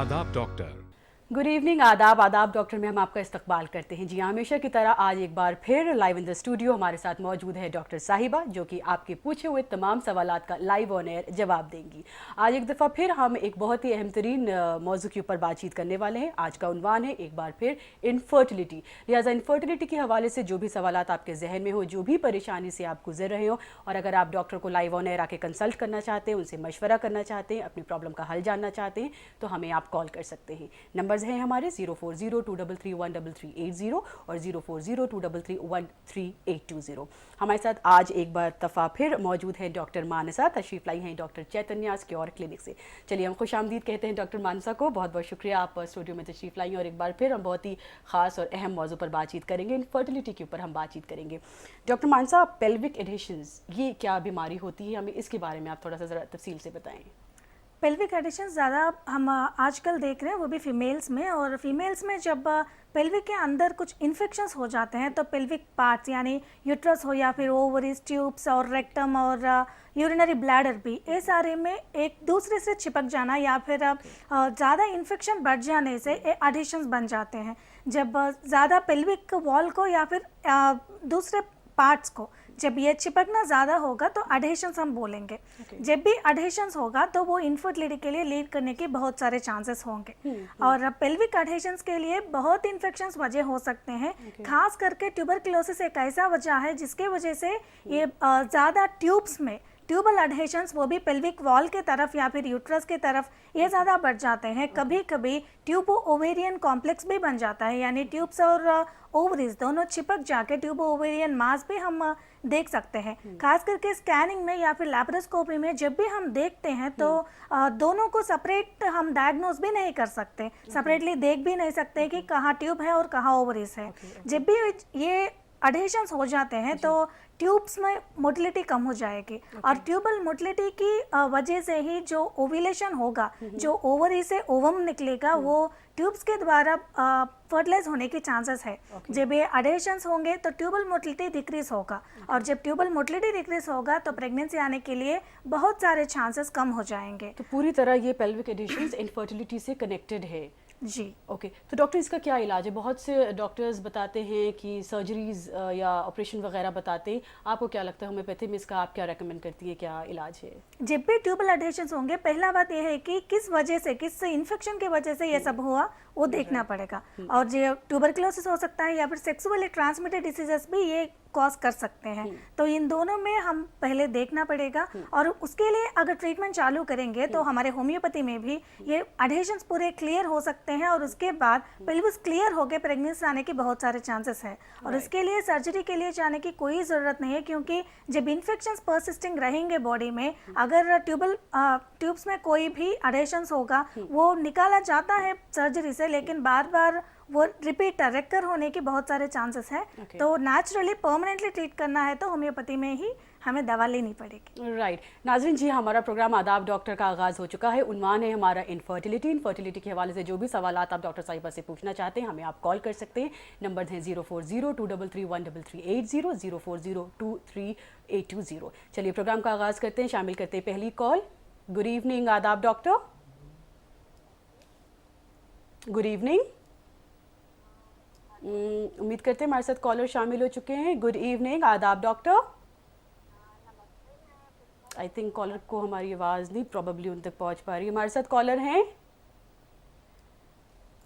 आदाब doctor. Good evening, आदाब आदाब डॉक्टर में हम आपका इस्तकबाल करते हैं। जी हमेशा की तरह आज एक बार फिर लाइव इन द स्टूडियो हमारे साथ मौजूद है डॉक्टर साहिबा, जो कि आपके पूछे हुए तमाम सवालात का लाइव ऑन एयर जवाब देंगी। आज एक दफ़ा फिर हम एक बहुत ही अहम तरीन मौजू के ऊपर बातचीत करने वाले हैं। आज का उन्वान है एक बार फिर इनफर्टिलिटी। लिहाजा इनफर्टिलिटी के हवाले से जो भी सवालात आपके जहन में हो, जो भी परेशानी से आप गुजर रहे हो, और अगर आप डॉक्टर को लाइव ऑन एयर आके कंसल्ट करना चाहते हैं, उनसे मशवरा करना चाहते हैं, अपनी प्रॉब्लम का हल जानना चाहते हैं, तो हमें आप कॉल कर सकते हैं। नंबर्स हैं हमारे 0402331380 और 0402331380। हमारे साथ आज एक बार दफ़ा फिर मौजूद है डॉक्टर मानसा, तशरीफ़ लाई हैं डॉक्टर चैतन्या क्योर क्लिनिक से। चलिए हम खुश आमदीद कहते हैं डॉक्टर मानसा को। बहुत बहुत शुक्रिया, आप स्टूडियो में तशरीफ़ लाई हैं और एक बार फिर हम बहुत ही ख़ास और अहम मौजू पर बातचीत करेंगे। इनफर्टिलिटी के ऊपर हम बातचीत करेंगे। डॉक्टर मानसा, पेल्विक एडिशंस ये क्या बीमारी होती है, हमें इसके बारे में आप थोड़ा सा ज़रा तफसील से बताएँ। पेल्विक एडिशन ज़्यादा हम आजकल देख रहे हैं, वो भी फीमेल्स में। और फीमेल्स में जब पेल्विक के अंदर कुछ इन्फेक्शंस हो जाते हैं तो पेल्विक पार्ट्स यानी यूट्रस हो या फिर ओवरीज, ट्यूब्स और रेक्टम और यूरिनरी ब्लैडर भी, ये सारे में एक दूसरे से चिपक जाना या फिर ज़्यादा इन्फेक्शन बढ़ जाने से ये एडिशंस बन जाते हैं। जब ज़्यादा पेल्विक वॉल को या फिर दूसरे पार्ट्स को जब ये चिपकना ज़्यादा होगा तो अडहेशंस हम बोलेंगे। जब भी अडहेशंस होगा तो वो इनफर्टिलिटी के लिए लीड करने के बहुत सारे चांसेस होंगे। और पेल्विक अडहेशंस के लिए बहुत इन्फेक्शंस वजह हो सकते हैं। खास करके ट्यूबरक्लोसिस एक ऐसा वजह है जिसके वजह से ये ज़्यादा ट्यूब्स में ट्यूबल अडहेशंस, वो भी पेल्विक वॉल के तरफ या फिर यूट्रस के तरफ, ये ज़्यादा बढ़ जाते हैं। कभी कभी ट्यूबो ओवेरियन कॉम्प्लेक्स भी बन जाता है, यानी ट्यूब्स और ओवरीज दोनों चिपक जाके ट्यूबो ओवेरियन मास भी हम देख सकते हैं। खास करके स्कैनिंग में या फिर लैप्रोस्कोपी में जब भी हम देखते हैं तो दोनों को सेपरेट हम डायग्नोज भी नहीं कर सकते, सेपरेटली देख भी नहीं सकते कि कहाँ ट्यूब है और कहाँ ओवरीज है। जब भी ये अडहेशंस हो जाते हैं तो ट्यूब्स में मोटिलिटी कम हो जाएगी और ट्यूबल मोटिलिटी की वजह से ही जो ओव्यूलेशन होगा, जो ओवरी से ओवम निकलेगा, वो ट्यूब्स के द्वारा फर्टिलाइज होने की चांसेस है। जब ये अडहेशंस होंगे तो ट्यूबल मोटिलिटी डिक्रीज होगा और जब ट्यूबल मोटिलिटी डिक्रीज होगा तो प्रेगनेंसी आने के लिए बहुत सारे चांसेस कम हो जाएंगे। तो पूरी तरह ये पेल्विक एडिशंस इनफर्टिलिटी से कनेक्टेड है जी। ओके तो डॉक्टर इसका क्या इलाज है? बहुत से डॉक्टर्स बताते हैं कि सर्जरीज या ऑपरेशन वगैरह बताते हैं, आपको क्या लगता है होम्योपैथी में इसका आप क्या रेकमेंड करती है, क्या इलाज है? जब भी ट्यूबल अडहेशंस होंगे, पहला बात यह है कि किस वजह से, किस इन्फेक्शन की वजह से ये सब हुआ वो देखना पड़ेगा। और जो ट्यूबरक्लोसिस हो सकता है या फिर सेक्सुअली ट्रांसमिटेड डिसीजेस भी ये कॉज कर सकते हैं, तो इन दोनों में हम पहले देखना पड़ेगा। और उसके लिए अगर ट्रीटमेंट चालू करेंगे तो हमारे होम्योपैथी में भी ये अडहेशंस पूरे क्लियर हो सकते हैं और उसके बाद पेल्विस क्लियर होकर प्रेगनेंसी आने के बहुत सारे चांसेस हैं। और इसके लिए सर्जरी के लिए जाने की कोई ज़रूरत नहीं है, क्योंकि जब इन्फेक्शंस परसिस्टिंग रहेंगे बॉडी में, अगर ट्यूब्स में कोई भी अडहेशंस होगा वो निकाला जाता है सर्जरी से, लेकिन बार बार वो रिपीट रेकर होने के बहुत सारे चांसेस हैं। तो नेचुरली परमानेंटली ट्रीट करना है तो होम्योपैथी में ही हमें दवा लेनी पड़ेगी। राइट नाज़रीन जी, हमारा प्रोग्राम आदाब डॉक्टर का आगाज़ हो चुका है। उन्वान है हमारा इनफर्टिलिटी के हवाले से जो भी सवालात आप डॉक्टर साहिबा से पूछना चाहते हैं हमें आप कॉल कर सकते हैं। नंबर हैं 0402331380, 0402238220। चलिए प्रोग्राम का आगाज़ करते हैं, शामिल करते हैं पहली कॉल। गुड इवनिंग, आदाब डॉक्टर। गुड इवनिंग, उम्मीद करते हैं हमारे साथ कॉलर शामिल हो चुके हैं। गुड इवनिंग, आदाब डॉक्टर। आई थिंक कॉलर को हमारी आवाज़ नहीं प्रॉबेबली उन तक पहुंच पा रही है। हमारे साथ कॉलर हैं,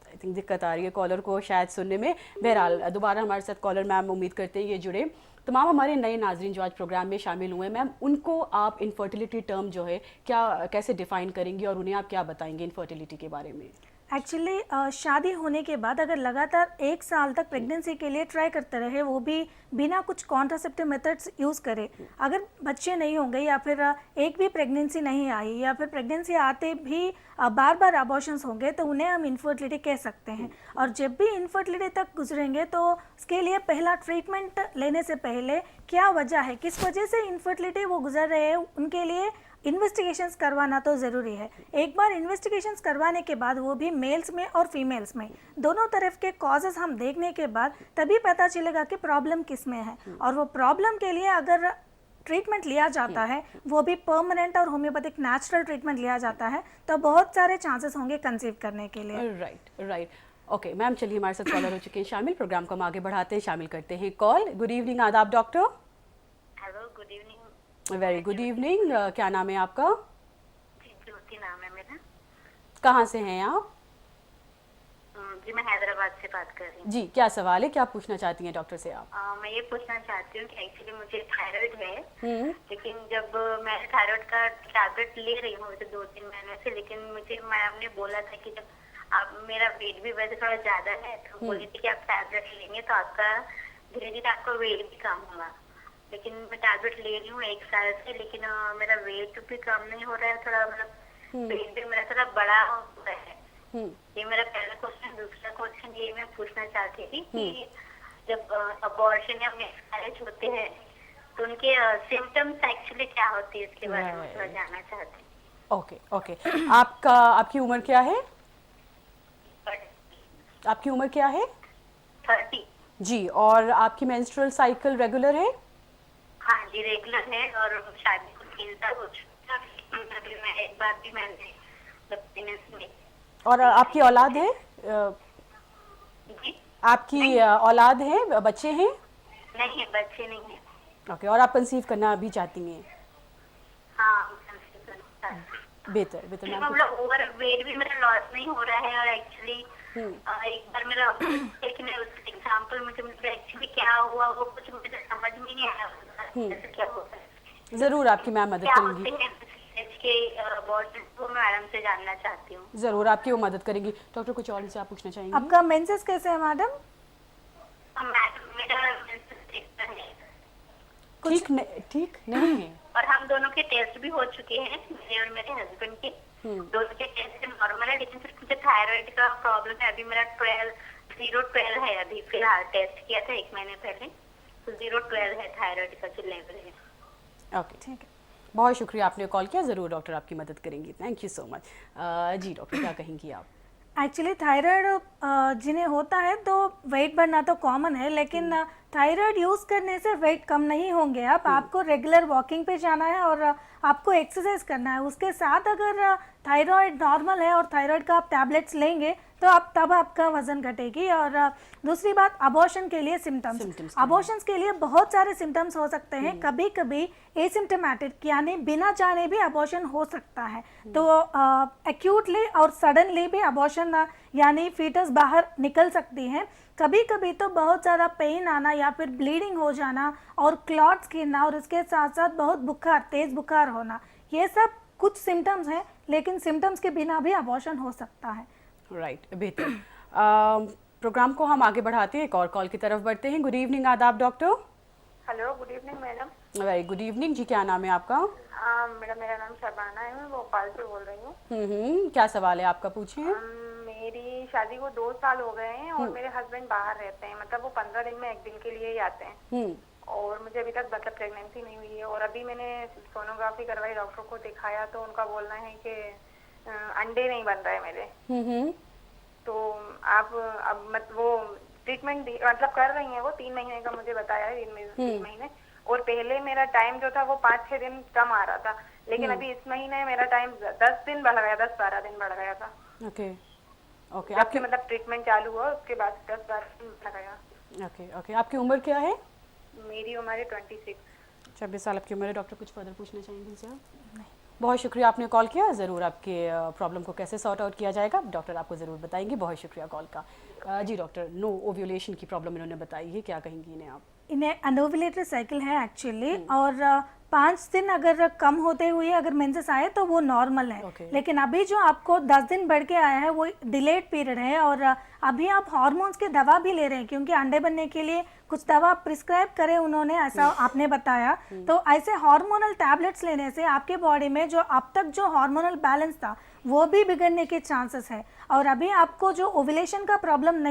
आई थिंक दिक्कत आ रही है कॉलर को शायद सुनने में। बहरहाल दोबारा हमारे साथ कॉलर मैम उम्मीद करते हैं ये जुड़े। तमाम हमारे नए नाजरीन जो आज प्रोग्राम में शामिल हुए हैं मैम, उनको आप इनफर्टिलिटी टर्म जो है क्या कैसे डिफ़ाइन करेंगी और उन्हें आप क्या बताएंगे इनफर्टिलिटी के बारे में? एक्चुअली शादी होने के बाद अगर लगातार 1 साल तक प्रेगनेंसी के लिए ट्राई करते रहे, वो भी बिना कुछ कॉन्ट्रासेप्टिव मेथड्स यूज़ करे, अगर बच्चे नहीं होंगे या फिर एक भी प्रेगनेंसी नहीं आई या फिर प्रेगनेंसी आते भी बार बार अबॉर्शंस होंगे, तो उन्हें हम इनफर्टिलिटी कह सकते हैं। और जब भी इनफर्टिलिटी तक गुजरेंगे तो उसके लिए पहला ट्रीटमेंट लेने से पहले क्या वजह है, किस वजह से इनफर्टिलिटी वो गुजर रहे हैं, उनके लिए इन्वेस्टिगेशंस करवाना तो ज़रूरी है। एक बार इन्वेस्टिगेशंस करवाने के बाद, वो भी मेल्स में और फीमेल्स में, दोनों तरफ के कॉजेज़ हम देखने के बाद तभी पता चलेगा कि प्रॉब्लम किस में है। और वो प्रॉब्लम के लिए अगर ट्रीटमेंट लिया जाता है वो भी परमानेंट और होम्योपैथिक नेचुरल ट्रीटमेंट लिया जाता है तो बहुत सारे चांसेस होंगे कंसीव करने के लिए। राइट। ओके मैम, चलिए हमारे साथ कॉलर हो चुके हैं शामिल। प्रोग्राम को हम आगे बढ़ाते हैं, शामिल करते हैं कॉल। गुड इवनिंग, आदाब doctor. Hello, good evening. Very good evening. क्या नाम है आपका? ज्योति नाम है मेरा। कहाँ से हैं आप? जी, मैं हैदराबाद से बात कर रही हूँ। जी, क्या सवाल है, क्या पूछना चाहती हैं डॉक्टर से आप? मैं ये पूछना चाहती हूँ कि एक्चुअली मुझे थायराइड है, हम्म। लेकिन जब मैं थायराइड का टैबलेट ले रही हूँ वैसे 2-3 महीने से, लेकिन मुझे मैम ने बोला था कि जब आप, मेरा वेट भी वैसे थोड़ा ज्यादा है, तो बोली थी कि आप टैबलेट लेंगे तो आपका धीरे धीरे आपका वेट भी कम होगा। लेकिन मैं टैबलेट ले रही हूँ 1 साल से, लेकिन मेरा वेट भी कम नहीं हो रहा है, थोड़ा मतलब वेट भी मेरा थोड़ा बड़ा हो रहा है। ये मेरा पहला क्वेश्चन। दूसरा क्वेश्चन ये मैं पूछना चाहती थी कि जब अबॉर्शन या मिसकैरेज होते हैं तो उनके सिम्टम्स एक्चुअली क्या होती है, इसके बारे में थोड़ा जानना चाहती हूँ। ओके। आपकी उम्र क्या है? आपकी उम्र क्या है? 30। जी, और आपकी मेंस्ट्रुअल साइकिल रेगुलर है? हाँ जी, रेगुलर है, और शादी को 3 साल हो चुका है। अभी मैं एक बार भी मैंने प्रेगनेंसी में। और आपकी औलाद है? जी आपकी औलाद है, बच्चे हैं? नहीं है, बच्चे नहीं है। ओके, और आप कंसीव करना भी चाहती हैं? हाँ, conceive करना चाहती हूँ। बेहतर मैम। मतलब ओवर वेट भी मेरा लॉस नहीं हो रहा है, और एक्चुअली एक बार मेरा लेकिन एग्जाम्पल मुझे मतलब एक्चुअली क्या हुआ वो कुछ मुझे समझ में नहीं आया, ऐसे क्या होता है। ज़रूर आपकी मैम मदद क्या करेंगी। होते हैं के अबॉर्शन, वो मैं मैडम से जानना चाहती हूँ। ज़रूर आपकी वो मदद करेंगे। डॉक्टर, कुछ और इनसे आप पूछना चाहेंगी? आपका मेंसेस कैसे है मैडम? मेरा ठीक नहीं है। और हम दोनों के टेस्ट भी हो चुके हैं, मेरे और मेरे हस्बैंड के दोनों के टेस्ट नॉर्मल है, लेकिन सिर्फ मुझे थायराइड का प्रॉब्लम है। अभी मेरा 0-12 है, अभी फिलहाल टेस्ट किया था 1 महीने पहले, तो 0-12 है थायराइड का जो लेवल है। ओके, ठीक है। बहुत शुक्रिया, आपने कॉल किया। ज़रूर डॉक्टर आपकी मदद करेंगी। Thank you so much. जी डॉक्टर, क्या कहेंगी आप? एक्चुअली थायराइड जिन्हें होता है तो वेट बढ़ना तो कॉमन है, लेकिन थायराइड यूज़ करने से वेट कम नहीं होंगे। आपको रेगुलर वॉकिंग पे जाना है और आपको एक्सरसाइज करना है। उसके साथ अगर थायराइड नॉर्मल है और थायराइड का आप टैबलेट्स लेंगे तो तब आपका वजन घटेगी। और दूसरी बात, अबॉर्शन के लिए सिम्टम्स। अबॉर्शंस के लिए बहुत सारे सिम्टम्स हो सकते हैं। कभी कभी एसिम्टोमेटिक यानी बिना जाने भी अबॉर्शन हो सकता है, तो एक्यूटली और सडनली भी अबॉर्शन यानी फीटस बाहर निकल सकती है। कभी कभी तो बहुत ज़्यादा पेन आना या फिर ब्लीडिंग हो जाना और क्लॉट्स गिरना, और इसके साथ साथ बहुत बुखार, तेज़ बुखार होना, ये सब कुछ सिम्टम्स हैं, लेकिन सिम्टम्स के बिना भी अबॉर्शन हो सकता है। राइट, बेहतर। प्रोग्राम को हम आगे बढ़ाते हैं, एक और कॉल की तरफ बढ़ते हैं। गुड इवनिंग, आदाब doctor. Hello, good evening madam. Very good evening जी, क्या नाम है आपका? मेरा नाम शबाना है, मैं भोपाल से बोल रही क्या हूँ। सवाल है आपका, पूछिए। मेरी शादी को 2 साल हो गए हैं, और मेरे हस्बैंड बाहर रहते हैं, मतलब वो 15 दिन में 1 दिन के लिए ही आते हैं। और मुझे अभी तक मतलब प्रेगनेंसी नहीं हुई है, और अभी मैंने सोनोग्राफी करवाई, डॉक्टर को दिखाया, तो उनका बोलना है कि अंडे नहीं बन रहे मेरे। तो आप अब मतलब वो ट्रीटमेंट मतलब कर रही हैं, वो 3 महीने का मुझे बताया है, 3 महीने। और पहले मेरा टाइम जो था वो 5-6 दिन कम आ रहा था, लेकिन अभी इस महीने मेरा टाइम 10 दिन बढ़ गया, 10-12 दिन बढ़ गया था। ओके। आपके मतलब ट्रीटमेंट चालू हुआ उसके बाद 10-12 दिन बढ़ गया। ओके। आपकी उम्र क्या है? मेरी उम्र है 26। 26 साल आपकी उम्र है। डॉक्टर, कुछ फर्दर पूछना चाहेंगे इनसे आप? नहीं। बहुत शुक्रिया, आपने कॉल किया। ज़रूर आपके प्रॉब्लम को कैसे सॉर्ट आउट किया जाएगा डॉक्टर आपको ज़रूर बताएंगे। बहुत शुक्रिया कॉल का। जी डॉक्टर, नो ओव्यूलेशन की प्रॉब्लम इन्होंने बताई है, क्या कहेंगी इन्हें आप? इन्हें अनोवुलेटरी साइकिल है एक्चुअली, और 5 दिन अगर कम होते हुए अगर मेंसेस आए तो वो नॉर्मल है। लेकिन अभी जो आपको 10 दिन बढ़ के आया है वो डिलेड पीरियड है, और अभी आप हार्मोन्स की दवा भी ले रहे हैं, क्योंकि अंडे बनने के लिए कुछ दवा प्रिस्क्राइब करे उन्होंने, ऐसा आपने बताया। तो ऐसे हार्मोनल टैबलेट्स लेने से आपके बॉडी में जो अब तक जो हार्मोनल बैलेंस था वो भी बिगड़ने के चांसेस है। और अभी आपको जो ओवुलेशन का प्रॉब्लम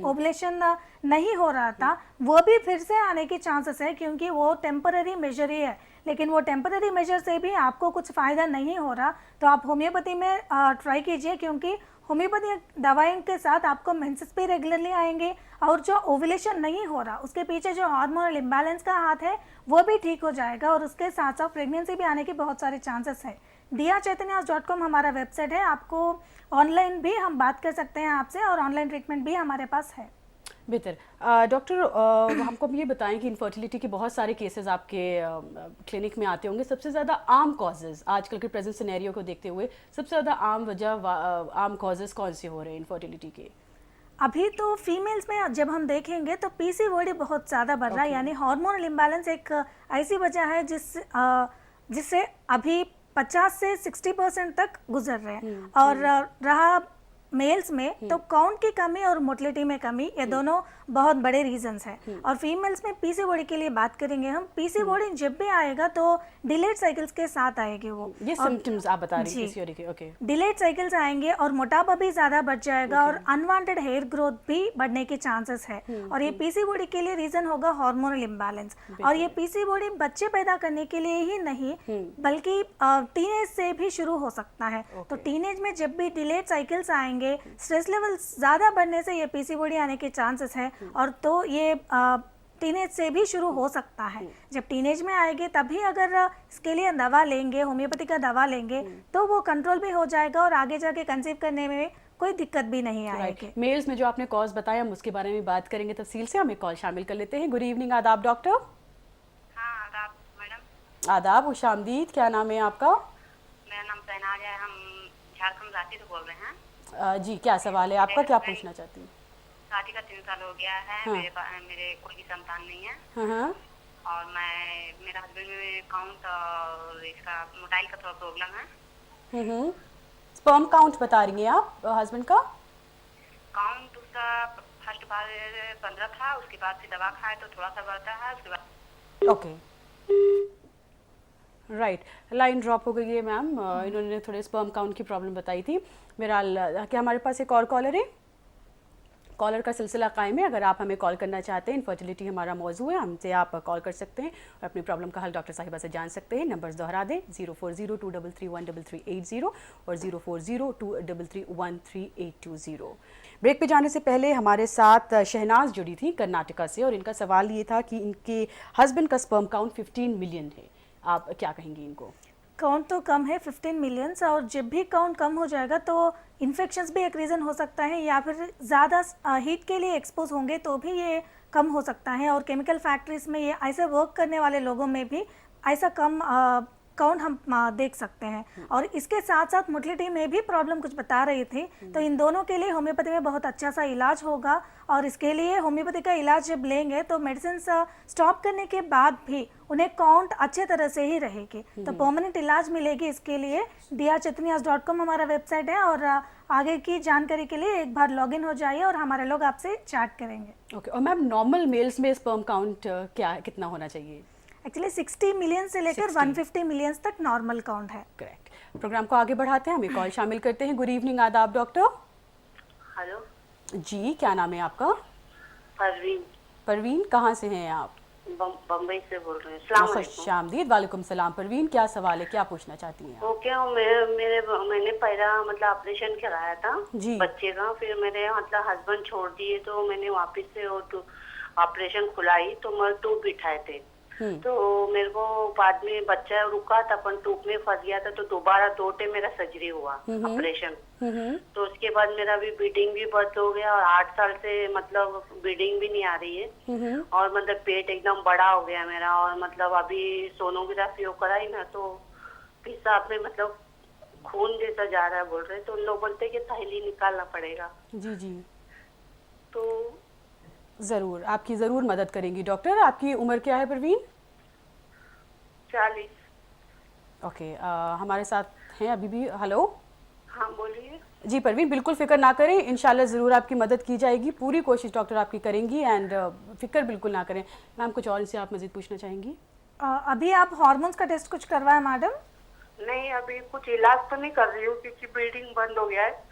ओवुलेशन नहीं हो रहा था, वो भी फिर से आने के चांसेस है, क्योंकि वो टेम्पररी मेजर ही है। लेकिन वो टेम्पररी मेजर से भी आपको कुछ फ़ायदा नहीं हो रहा, तो आप होम्योपैथी में ट्राई कीजिए, क्योंकि होम्योपैथी दवाइयों के साथ आपको मेंसेस भी रेगुलरली आएंगे और जो ओव्यूलेशन नहीं हो रहा उसके पीछे जो हार्मोनल इम्बैलेंस का हाथ है वो भी ठीक हो जाएगा और उसके साथ साथ प्रेगनेंसी भी आने के बहुत सारे चांसेस है। diyachaitanya.com हमारा वेबसाइट है, आपको ऑनलाइन भी हम बात कर सकते हैं आपसे और ऑनलाइन ट्रीटमेंट भी हमारे पास है। बेहतर। डॉक्टर, हमको ये बताएं कि इनफर्टिलिटी के बहुत सारे केसेस आपके क्लिनिक में आते होंगे। सबसे ज़्यादा आम कॉजेज़ आजकल के प्रेजेंट सिनेरियो को देखते हुए सबसे ज़्यादा आम वजह आम कॉजेज़ कौन से हो रहे हैं इनफर्टिलिटी के? अभी तो फीमेल्स में जब हम देखेंगे तो पीसीओडी बहुत ज़्यादा बढ़ रहा है, यानी हार्मोनल इम्बैलेंस एक ऐसी वजह है जिससे अभी 50 से 60% तक गुजर रहे हैं। और रहा मेल्स में तो काउंट की कमी और मोटिलिटी में कमी, ये दोनों बहुत बड़े रीजंस हैं। और फीमेल्स में पीसीओडी के लिए बात करेंगे हम, पीसीओडी जब भी आएगा तो डिलेड साइकिल्स के साथ आएंगे वो। ये सिम्टम्स आप बता रही हैं पीसीओडी के? ओके। डिलेड साइकिल्स आएंगे और मोटापा भी ज्यादा बढ़ जाएगा और अनवांटेड हेयर ग्रोथ भी बढ़ने के चांसेस है। और ये पीसीओडी के लिए रीजन होगा हार्मोनल इम्बैलेंस। और ये पीसीओडी बच्चे पैदा करने के लिए ही नहीं बल्कि टीनेज से भी शुरू हो सकता है। तो टीनेज में जब भी डिलेड साइकिल्स आएंगे, स्ट्रेस लेवल ज्यादा बढ़ने से ये पीसीओडी आने के चांसेस है। और तो ये टीनेज से भी शुरू हो सकता है। जब टीनेज में आएंगे तभी अगर इसके लिए दवा लेंगे, होम्योपैथी का दवा लेंगे तो वो कंट्रोल भी हो जाएगा और आगे जाके कंसीव करने में कोई दिक्कत भी नहीं आएगी। मेल्स में जो आपने कॉज बताया हम उसके बारे में बात करेंगे तफसील से। हम एक कॉल शामिल कर लेते हैं। Good evening. आदाब डॉक्टर। हाँ आदाब मैडम। आदाब, खुशामदीद। क्या नाम है आपका? मेरा नाम शहनाज है, हम झारखंड रांची से बोल रहे हैं। जी, क्या सवाल है आपका, क्या पूछना चाहती हैं? शादी का 3 साल हो गया है। हाँ। मेरे कोई भी संतान नहीं है। हाँ। और मेरा हस्बैंड में काउंट और इसका मोटाइल का थोड़ा प्रॉब्लम है। स्पर्म काउंट बता रही हैं आप हस्बैंड का? काउंट उसका फर्स्ट बार 15 था, उसके बाद फिर दवा खाए तो थोड़ा सा बढ़ता है, उसके बाद ओके। राइट, लाइन ड्रॉप हो गई है मैम। इन्होंने थोड़े स्पर्म काउंट की प्रॉब्लम बताई थी। मेरा क्या हमारे पास एक और कॉलर है? कॉलर का सिलसिला कायम है। अगर आप हमें कॉल करना चाहते हैं, इनफर्टिलिटी हमारा मौजू है, हमसे आप कॉल कर सकते हैं और अपनी प्रॉब्लम का हल डॉक्टर साहिबा से जान सकते हैं। नंबर्स दोहरा दें, 040233133380 और 0402331380। ब्रेक पे जाने से पहले हमारे साथ शहनाज जुड़ी थी कर्नाटका से और इनका सवाल ये था कि इनके हस्बैंड का स्पर्म काउंट 15 मिलियन है। आप क्या कहेंगी इनको? काउंट तो कम है 15 मिलियंस, और जब भी काउंट कम हो जाएगा तो इन्फेक्शंस भी एक रीज़न हो सकता है, या फिर ज़्यादा हीट के लिए एक्सपोज होंगे तो भी ये कम हो सकता है। और केमिकल फैक्ट्रीज में ये ऐसे वर्क करने वाले लोगों में भी ऐसा कम काउंट हम देख सकते हैं। और इसके साथ साथ मोटिलिटी में भी प्रॉब्लम कुछ बता रही थी, तो इन दोनों के लिए होम्योपैथी में बहुत अच्छा सा इलाज होगा। और इसके लिए होम्योपैथी का इलाज जब लेंगे तो मेडिसिन स्टॉप करने के बाद भी उन्हें काउंट अच्छे तरह से ही रहेगी, तो परमानेंट इलाज मिलेगी। इसके लिए diyachaitanya.com हमारा वेबसाइट है और आगे की जानकारी के लिए एक बार लॉगिन हो जाइए और हमारे लोग आपसे चैट करेंगे। ओके। और मैम नॉर्मल मेल्स में स्पर्म काउंट कितना होना चाहिए? एक्चुअली 60 मिलियन से लेकर 150 मिलियंस तक नॉर्मल काउंट है। करेक्ट। प्रोग्राम को आगे बढ़ाते हैं, हमें कॉल शामिल करते हैं। Good evening. आदाब डॉक्टर। हेलो जी, क्या नाम है आपका? परवीन। परवीन, कहाँ से हैं आप? बम्बई से बोल रहे हैं। अस्सलाम वालेकुम। खुशामदीद। वालेकुम सलाम। परवीन, क्या सवाल है, क्या पूछना चाहती हैं आप? ओके, मैंने पहला मतलब ऑपरेशन कराया था जी। बच्चे का, फिर मेरे मतलब हस्बैंड छोड़ दिए तो मैंने वापस से ऑपरेशन खुलाई तो मैं ट्यूब बिठाए थे। तो मेरे को बाद में बच्चा रुका था पर ट्यूब में फंस गया था, तो दोबारा 2 टे मेरा सर्जरी हुआ ऑपरेशन। तो उसके बाद मेरा भी ब्लीडिंग भी बंद हो गया और 8 साल से मतलब ब्लीडिंग भी नहीं आ रही है। और मतलब पेट एकदम बड़ा हो गया मेरा, और मतलब अभी सोनोग्राफी कराई ना तो पेशाब में मतलब खून जैसा जा रहा है बोल रहे, तो उन लोग बोलते कि थैली निकालना पड़ेगा। जी जी, तो ज़रूर आपकी ज़रूर मदद करेंगी डॉक्टर। आपकी उम्र क्या है परवीन? 40। ओके। हमारे साथ हैं अभी भी। हेलो। हाँ बोलिए। जी परवीन, बिल्कुल फिक्र ना करें, इंशाल्लाह ज़रूर आपकी मदद की जाएगी। पूरी कोशिश डॉक्टर आपकी करेंगी एंड फिक्र बिल्कुल ना करें। मैम, कुछ और इनसे आप मज़ीद पूछना चाहेंगी? अभी आप हार्मोन्स का टेस्ट कुछ करवाया मैडम? नहीं, अभी कुछ इलाज तो नहीं कर रही हूँ क्योंकि ब्लीडिंग बंद हो गया है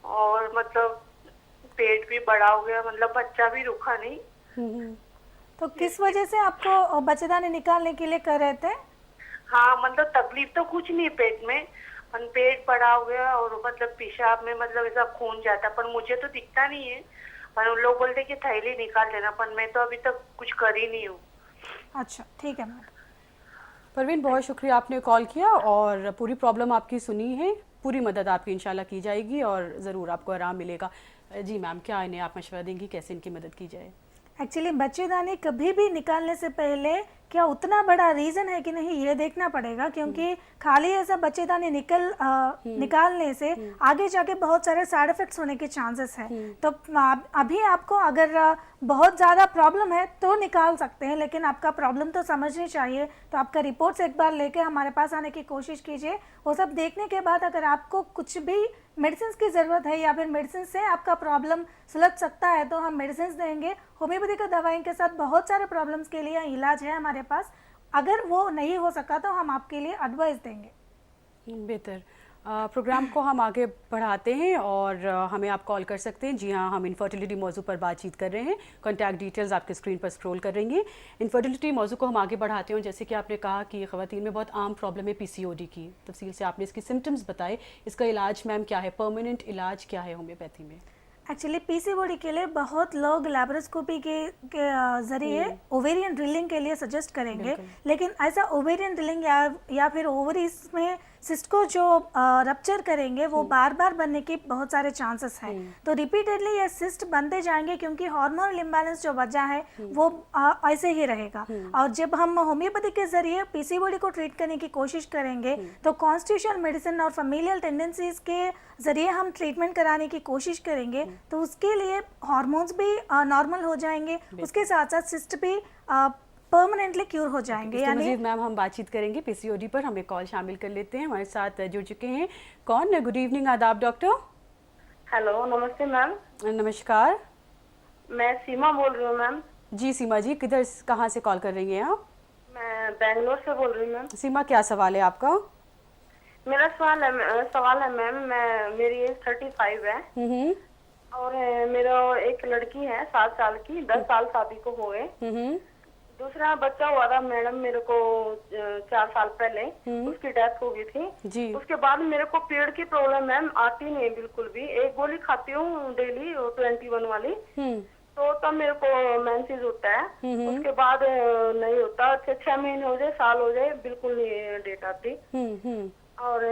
और मतलब पेट भी बड़ा हो गया, मतलब बच्चा भी रुका नहीं। तो किस वजह से आपको बच्चेदानी निकालने के लिए कर रहे थे? हाँ मतलब तकलीफ तो कुछ नहीं पेट में, पर पेट बड़ा हो गया और मतलब पेशाब में मतलब ऐसा खून जाता, पर मुझे तो दिखता नहीं है। पर लोग बोलते कि थैली निकाल देना, पर मैं तो अभी तक कुछ कर ही नहीं हूँ। अच्छा, ठीक है मैडम। परवीन, बहुत शुक्रिया आपने कॉल किया और पूरी प्रॉब्लम आपकी सुनी है। पूरी मदद आपकी इंशाल्लाह की जाएगी और ज़रूर आपको आराम मिलेगा। जी मैम, क्या इन्हें आप मशवरा देंगी कैसे इनकी मदद की जाए? एक्चुअली बच्चेदानी कभी भी निकालने से पहले क्या उतना बड़ा रीज़न है कि नहीं ये देखना पड़ेगा, क्योंकि खाली ऐसा बच्चेदानी निकालने से आगे जाके बहुत सारे साइड इफ़ेक्ट्स होने के चांसेस है। तो अभी आपको अगर बहुत ज़्यादा प्रॉब्लम है तो निकाल सकते हैं, लेकिन आपका प्रॉब्लम तो समझनी चाहिए। तो आपका रिपोर्ट्स एक बार लेके हमारे पास आने की कोशिश कीजिए। वो सब देखने के बाद अगर आपको कुछ भी मेडिसिन की ज़रूरत है या फिर मेडिसिन से आपका प्रॉब्लम सुलझ सकता है तो हम मेडिसिन देंगे। होम्योपैथी का दवाई के साथ बहुत सारे प्रॉब्लम्स के लिए इलाज है हमारे पास। अगर वो नहीं हो सका तो हम आपके लिए एडवाइस देंगे। बेहतर। प्रोग्राम को हम आगे बढ़ाते हैं और हमें आप कॉल कर सकते हैं। जी हाँ, हम इनफर्टिलिटी मौजू पर बातचीत कर रहे हैं। कॉन्टैक्ट डिटेल्स आपके स्क्रीन पर स्क्रॉल कर रही हैं। इनफर्टिलिटी मौजू को हम आगे बढ़ाते हैं। जैसे कि आपने कहा कि ख़वातीन में बहुत आम प्रॉब्लम है पीसीओडी की, तफसील से आपने इसकी सिम्टम्स बताए। इसका इलाज मैम क्या है, परमानेंट इलाज क्या है होम्योपैथी में? एक्चुअली पीसीओडी के लिए बहुत लोग लैप्रोस्कोपी के जरिए ओवेरियन ड्रिलिंग के लिए सजेस्ट करेंगे, लेकिन ऐसा ओवेरियन ड्रिलिंग या फिर ओवरीज में सिस्ट को जो रप्चर करेंगे वो बार बार बनने के बहुत सारे चांसेस हैं। तो रिपीटेडली ये सिस्ट बनते जाएंगे क्योंकि हार्मोनल इम्बैलेंस जो वजह है वो ऐसे ही रहेगा। और जब हम होम्योपैथी के जरिए पीसीओडी को ट्रीट करने की कोशिश करेंगे तो कॉन्स्टिट्यूशनल मेडिसिन और फैमिलियल टेंडेंसीज के जरिए हम ट्रीटमेंट कराने की कोशिश करेंगे, तो उसके लिए हार्मोन्स भी नॉर्मल हो जाएंगे, उसके साथ साथ सिस्ट भी परमानेंटली क्योर हो जाएंगे। यानी मजीद मैम हम बातचीत करेंगे पीसीओडी पर। हमें कॉल शामिल कर लेते हैं। हमारे साथ जुड़ चुके हैं कौन? गुड इवनिंग, आदाब डॉक्टर। हेलो, नमस्ते मैम। नमस्कार, मैं सीमा बोल रही हूँ मैम। जी सीमा जी, किधर कहाँ से कॉल कर रही हैं आप? मैं बेंगलोर से बोल रही हूँ मैम। सीमा, क्या सवाल है आपका? मेरा सवाल है मैम, मेरी एज 35 है और मेरा एक लड़की है 7 साल की, 10 साल शादी को हो गए। दूसरा बच्चा हुआ था मैडम मेरे को 4 साल पहले, उसकी डेथ हो गई थी जी। उसके बाद मेरे को पेट की प्रॉब्लम मैम आती नहीं बिल्कुल भी। एक गोली खाती हूँ डेली 21 वाली, तो तब मेरे को मेंसेस होता है। उसके बाद नहीं होता। 6 महीने हो जाए, साल हो जाए, बिल्कुल नहीं डेट आती। और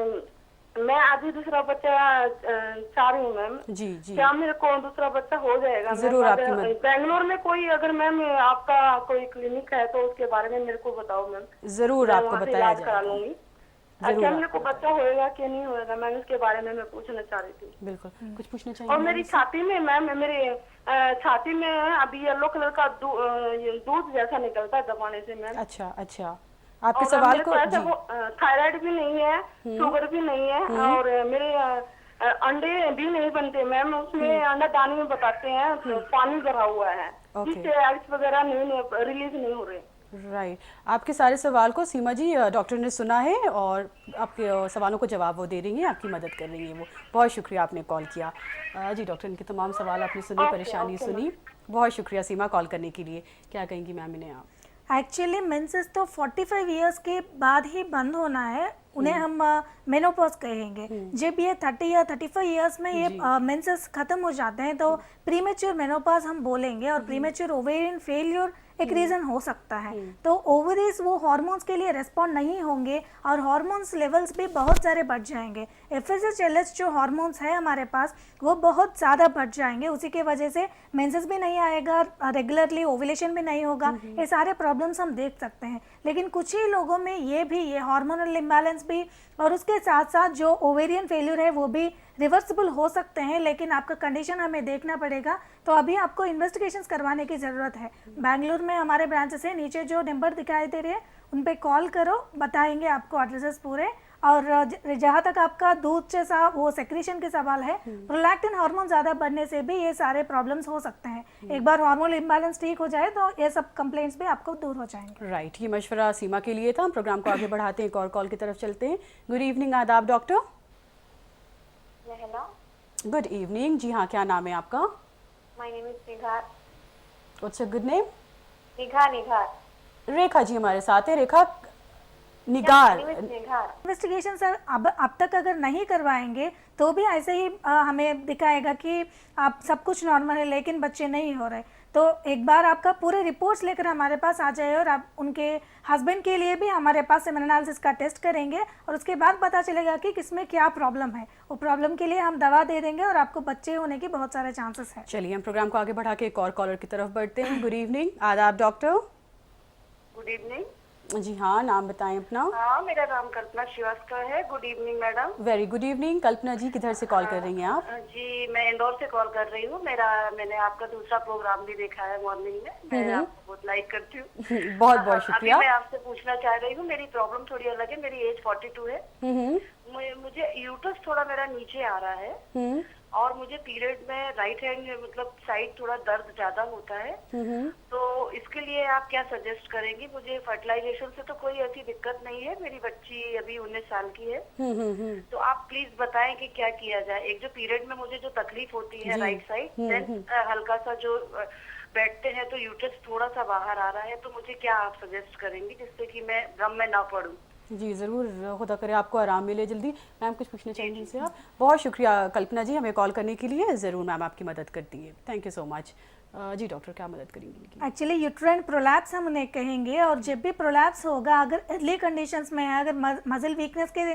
मैं अभी दूसरा बच्चा चाह रही हूँ मैम। जी जी, क्या मेरे को दूसरा बच्चा हो जाएगा? जरूर आपकी मदद। बेंगलोर में कोई अगर मैम आपका कोई क्लिनिक है तो उसके बारे में मेरे को बताओ मैम। जरूर आपको बताया करा लूंगी। क्या मेरे को बच्चा होएगा कि नहीं होएगा मैम, उसके बारे में मैं पूछना चाह रही थी। बिल्कुल, कुछ पूछना चाहिए? और मेरी छाती में मैम, मेरे छाती में अभी येलो कलर का दूध जैसा निकलता है दबाने से मैम। अच्छा अच्छा, आपके सवाल को जी। थायराइड भी नहीं है, शुगर भी नहीं है और मेरे अंडे भी नहीं बनते मैम। उसमें अंडा दाने में बताते हैं पानी भरा हुआ है, जिससे एग्स वगैरह नहीं रिलीज नहीं हो रहे। राइट, आपके सारे सवाल को सीमा जी डॉक्टर ने सुना है और आपके सवालों को जवाब वो दे रही हैं, आपकी मदद कर रही हैं वो। बहुत शुक्रिया आपने कॉल किया। जी डॉक्टर, इनके तमाम सवाल आपने सुनी, परेशानी सुनी। बहुत शुक्रिया सीमा कॉल करने के लिए। क्या कहेंगी मैम इन्हें आप? एक्चुअली मेंसेस तो 45 इयर्स के बाद ही बंद होना है, उन्हें हम मेनोपॉज कहेंगे। जब ये 30 या 35 इयर्स में ये मेंसेस खत्म हो जाते हैं तो प्रीमेच्योर मेनोपॉज हम बोलेंगे। और प्रीमेच्योर ओवेरियन फेलियर एक रीज़न हो सकता है। तो ओवरीज वो हार्मोन्स के लिए रेस्पॉन्ड नहीं होंगे और हार्मोन्स लेवल्स भी बहुत सारे बढ़ जाएंगे। FSH LH जो हार्मोन्स है हमारे पास वो बहुत ज़्यादा बढ़ जाएंगे, उसी के वजह से मेंसेस भी नहीं आएगा, रेगुलरली ओवुलेशन भी नहीं होगा। ये सारे प्रॉब्लम्स हम देख सकते हैं। लेकिन कुछ ही लोगों में ये हार्मोनल इम्बैलेंस भी और उसके साथ साथ जो ओवेरियन फेल्यूर है वो भी रिवर्सिबल हो सकते हैं, लेकिन आपका कंडीशन हमें देखना पड़ेगा। तो अभी आपको इन्वेस्टिगेशंस करवाने की ज़रूरत है। बेंगलुरु में हमारे ब्रांचेस है, नीचे जो नंबर दिखाई दे रहे हैं उन पे कॉल करो, बताएंगे आपको एड्रेसेस पूरे। और जहाँ तक आपका दूध जैसा वो सेक्रेशन के सवाल है, प्रोलैक्टिन हार्मोन ज़्यादा बढ़ने से भी ये सारे प्रॉब्लम्स हो सकते हैं। एक बार हार्मोनल इम्बैलेंस ठीक हो जाए तो ये सब कंप्लेंट्स भी आपको दूर हो जाएंगे। राइट, ये मशवरा सीमा के लिए था। हम प्रोग्राम को आगे बढ़ाते हैं, एक और कॉल की तरफ चलते हैं। गुड इवनिंग, आदाब डॉक्टर। Hello, good evening. जी हाँ, क्या नाम है आपका? My name is Nighar. What's your good name? Nighar. Rekha ji हमारे साथ है। रेखा, निगार। इन्वेस्टिगेशन सर अब तक अगर नहीं करवाएंगे तो भी ऐसे ही हमें दिखाएगा कि आप सब कुछ नॉर्मल है लेकिन बच्चे नहीं हो रहे। तो एक बार आपका पूरे रिपोर्ट्स लेकर हमारे पास आ जाए और आप उनके हस्बैंड के लिए भी हमारे पास सेमेन एनालिसिस का टेस्ट करेंगे और उसके बाद पता चलेगा कि किसमें क्या प्रॉब्लम है। वो प्रॉब्लम के लिए हम दवा दे देंगे और आपको बच्चे होने के बहुत सारे चांसेस हैं। चलिए हम प्रोग्राम को आगे बढ़ा के एक और कॉलर की तरफ बढ़ते हैं। गुड इवनिंग, आदाब डॉक्टर। Good evening. जी हाँ, नाम बताएं अपना। हाँ, मेरा नाम कल्पना श्रीवास्तव है। Good evening madam. Very good evening. Kalpana ji किधर से कॉल कर रही हैं आप? जी, मैं इंदौर से कॉल कर रही हूँ। मैंने आपका दूसरा प्रोग्राम भी देखा है मॉर्निंग में। मैं आपको बहुत लाइक करती हूँ। बहुत बहुत शुक्रिया। अभी मैं आपसे पूछना चाह रही हूँ, मेरी प्रॉब्लम थोड़ी अलग है। मेरी एज 42 है। मुझे यूट्रस थोड़ा मेरा नीचे आ रहा है और मुझे पीरियड में राइट हैंड मतलब साइड थोड़ा दर्द ज्यादा होता है। तो इसके लिए आप क्या सजेस्ट करेंगी? मुझे फर्टिलाइजेशन से तो कोई ऐसी दिक्कत नहीं है, मेरी बच्ची अभी 19 साल की है। तो आप प्लीज बताएं कि क्या किया जाए। एक जो पीरियड में मुझे जो तकलीफ होती है राइट साइड, देन हल्का सा जो बैठते हैं तो यूट्रस थोड़ा सा बाहर आ रहा है। तो मुझे क्या आप सजेस्ट करेंगी जिससे कि मैं भ्रम में ना पड़ूं? जी ज़रूर, खुदा करे आपको आराम मिले जल्दी। मैम कुछ पूछना चाहेंगी इनसे आप? बहुत शुक्रिया कल्पना जी हमें कॉल करने के लिए। ज़रूर मैम आपकी मदद करती है। Thank you so much. जी डॉक्टर क्या मदद करेंगी? एक्चुअली यूट्राइन प्रोलैप्स हम उन्हें कहेंगे और जब भी प्रोलैप्स होगा, अगर अर्ली कंडीशंस में है, अगर मसल वीकनेस के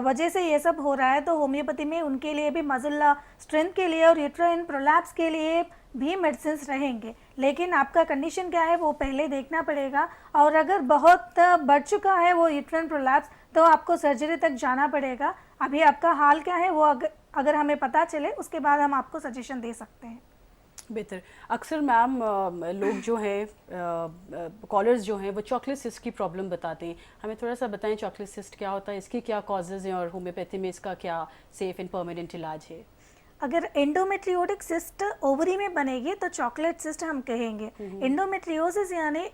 वजह से ये सब हो रहा है, तो होम्योपैथी में उनके लिए भी मसल स्ट्रेंथ के लिए और यूट्राइन प्रोलैप्स के लिए भी मेडिसिन रहेंगे। लेकिन आपका कंडीशन क्या है वो पहले देखना पड़ेगा और अगर बहुत बढ़ चुका है वो यूट्राइन प्रोलैप्स तो आपको सर्जरी तक जाना पड़ेगा। अभी आपका हाल क्या है वो अगर हमें पता चले उसके बाद हम आपको सजेशन दे सकते हैं। बेहतर। अक्सर मैम लोग जो हैं कॉलर्स जो हैं वो चॉकलेट सिस्ट की प्रॉब्लम बताते हैं। हमें थोड़ा सा बताएं चॉकलेट सिस्ट क्या होता है, इसकी क्या कॉजेज़ हैं और होम्योपैथी में इसका क्या सेफ एंड परमानेंट इलाज है? अगर एंडोमेट्रियोटिक सिस्ट ओवरी में बनेगी तो चॉकलेट सिस्ट हम कहेंगे। एंडोमेट्रियोसिस यानी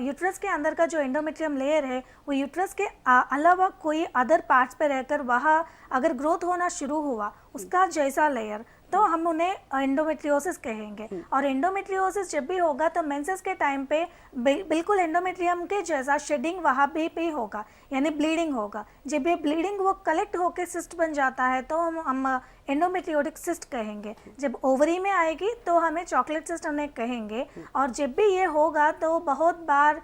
यूट्रस के अंदर का जो एंडोमेट्रियम लेयर है वो यूट्रस के अलावा कोई अदर पार्ट्स पे रहकर वहाँ अगर ग्रोथ होना शुरू हुआ उसका जैसा लेयर, तो हम उन्हें एंडोमेट्रियोसिस कहेंगे। और एंडोमेट्रियोसिस जब भी होगा तो मेंसेस के टाइम पे बिल्कुल एंडोमेट्रियम के जैसा शेडिंग वहाँ भी होगा, यानी ब्लीडिंग होगा। जब ये ब्लीडिंग वो कलेक्ट होकर सिस्ट बन जाता है तो हम एंडोमेट्रियोटिक सिस्ट कहेंगे। जब ओवरी में आएगी तो हमें चॉकलेट सिस्ट उन्हें कहेंगे। और जब भी ये होगा तो बहुत बार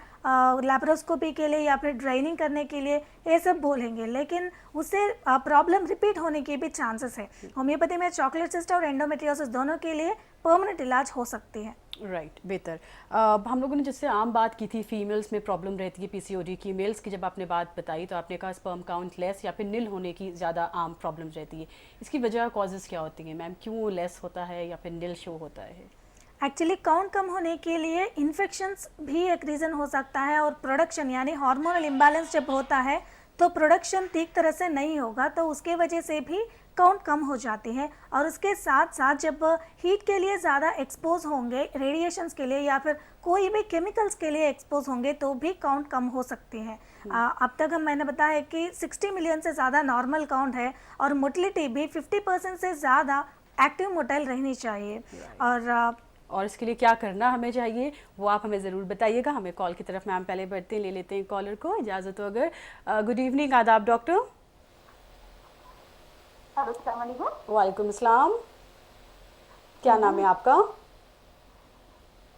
लैप्रोस्कोपी के लिए या फिर ड्राइनिंग करने के लिए ये सब बोलेंगे, लेकिन उससे प्रॉब्लम रिपीट होने की भी चांसेस है। होम्योपैथी में चॉकलेट सिस्ट और एंडोमेट्रियोसिस दोनों के लिए परमानेंट इलाज हो सकती है। राइट, बेहतर। हम लोगों ने जिससे आम बात की थी फीमेल्स में प्रॉब्लम रहती है पीसीओडी की, मेल्स की जब आपने बात बताई तो आपने कहा स्पर्म काउंट लेस या फिर नील होने की ज़्यादा आम प्रॉब्लम रहती है। इसकी वजह कॉजेज़ क्या होती हैं मैम? क्यों लेस होता है या फिर नील शो होता है? एक्चुअली काउंट कम होने के लिए इन्फेक्शंस भी एक रीज़न हो सकता है और प्रोडक्शन यानी हार्मोनल इम्बैलेंस जब होता है तो प्रोडक्शन ठीक तरह से नहीं होगा तो उसके वजह से भी काउंट कम हो जाती है। और उसके साथ साथ जब हीट के लिए ज़्यादा एक्सपोज होंगे, रेडिएशंस के लिए या फिर कोई भी केमिकल्स के लिए एक्सपोज होंगे तो भी काउंट कम हो सकती है। अब तक मैंने बताया कि 60 मिलियन से ज़्यादा नॉर्मल काउंट है और मोटिलिटी भी 50% से ज़्यादा एक्टिव मोटाइल रहनी चाहिए। और इसके लिए क्या करना हमें चाहिए वो आप हमें ज़रूर बताइएगा। हमें कॉल की तरफ मैम पहले बढ़ते हैं, ले लेते हैं कॉलर को, इजाज़त हो अगर। गुड इवनिंग, आदाब डॉक्टर। अस्सलाम वालेकुम। वालेकुम अस्सलाम। क्या नाम है आपका?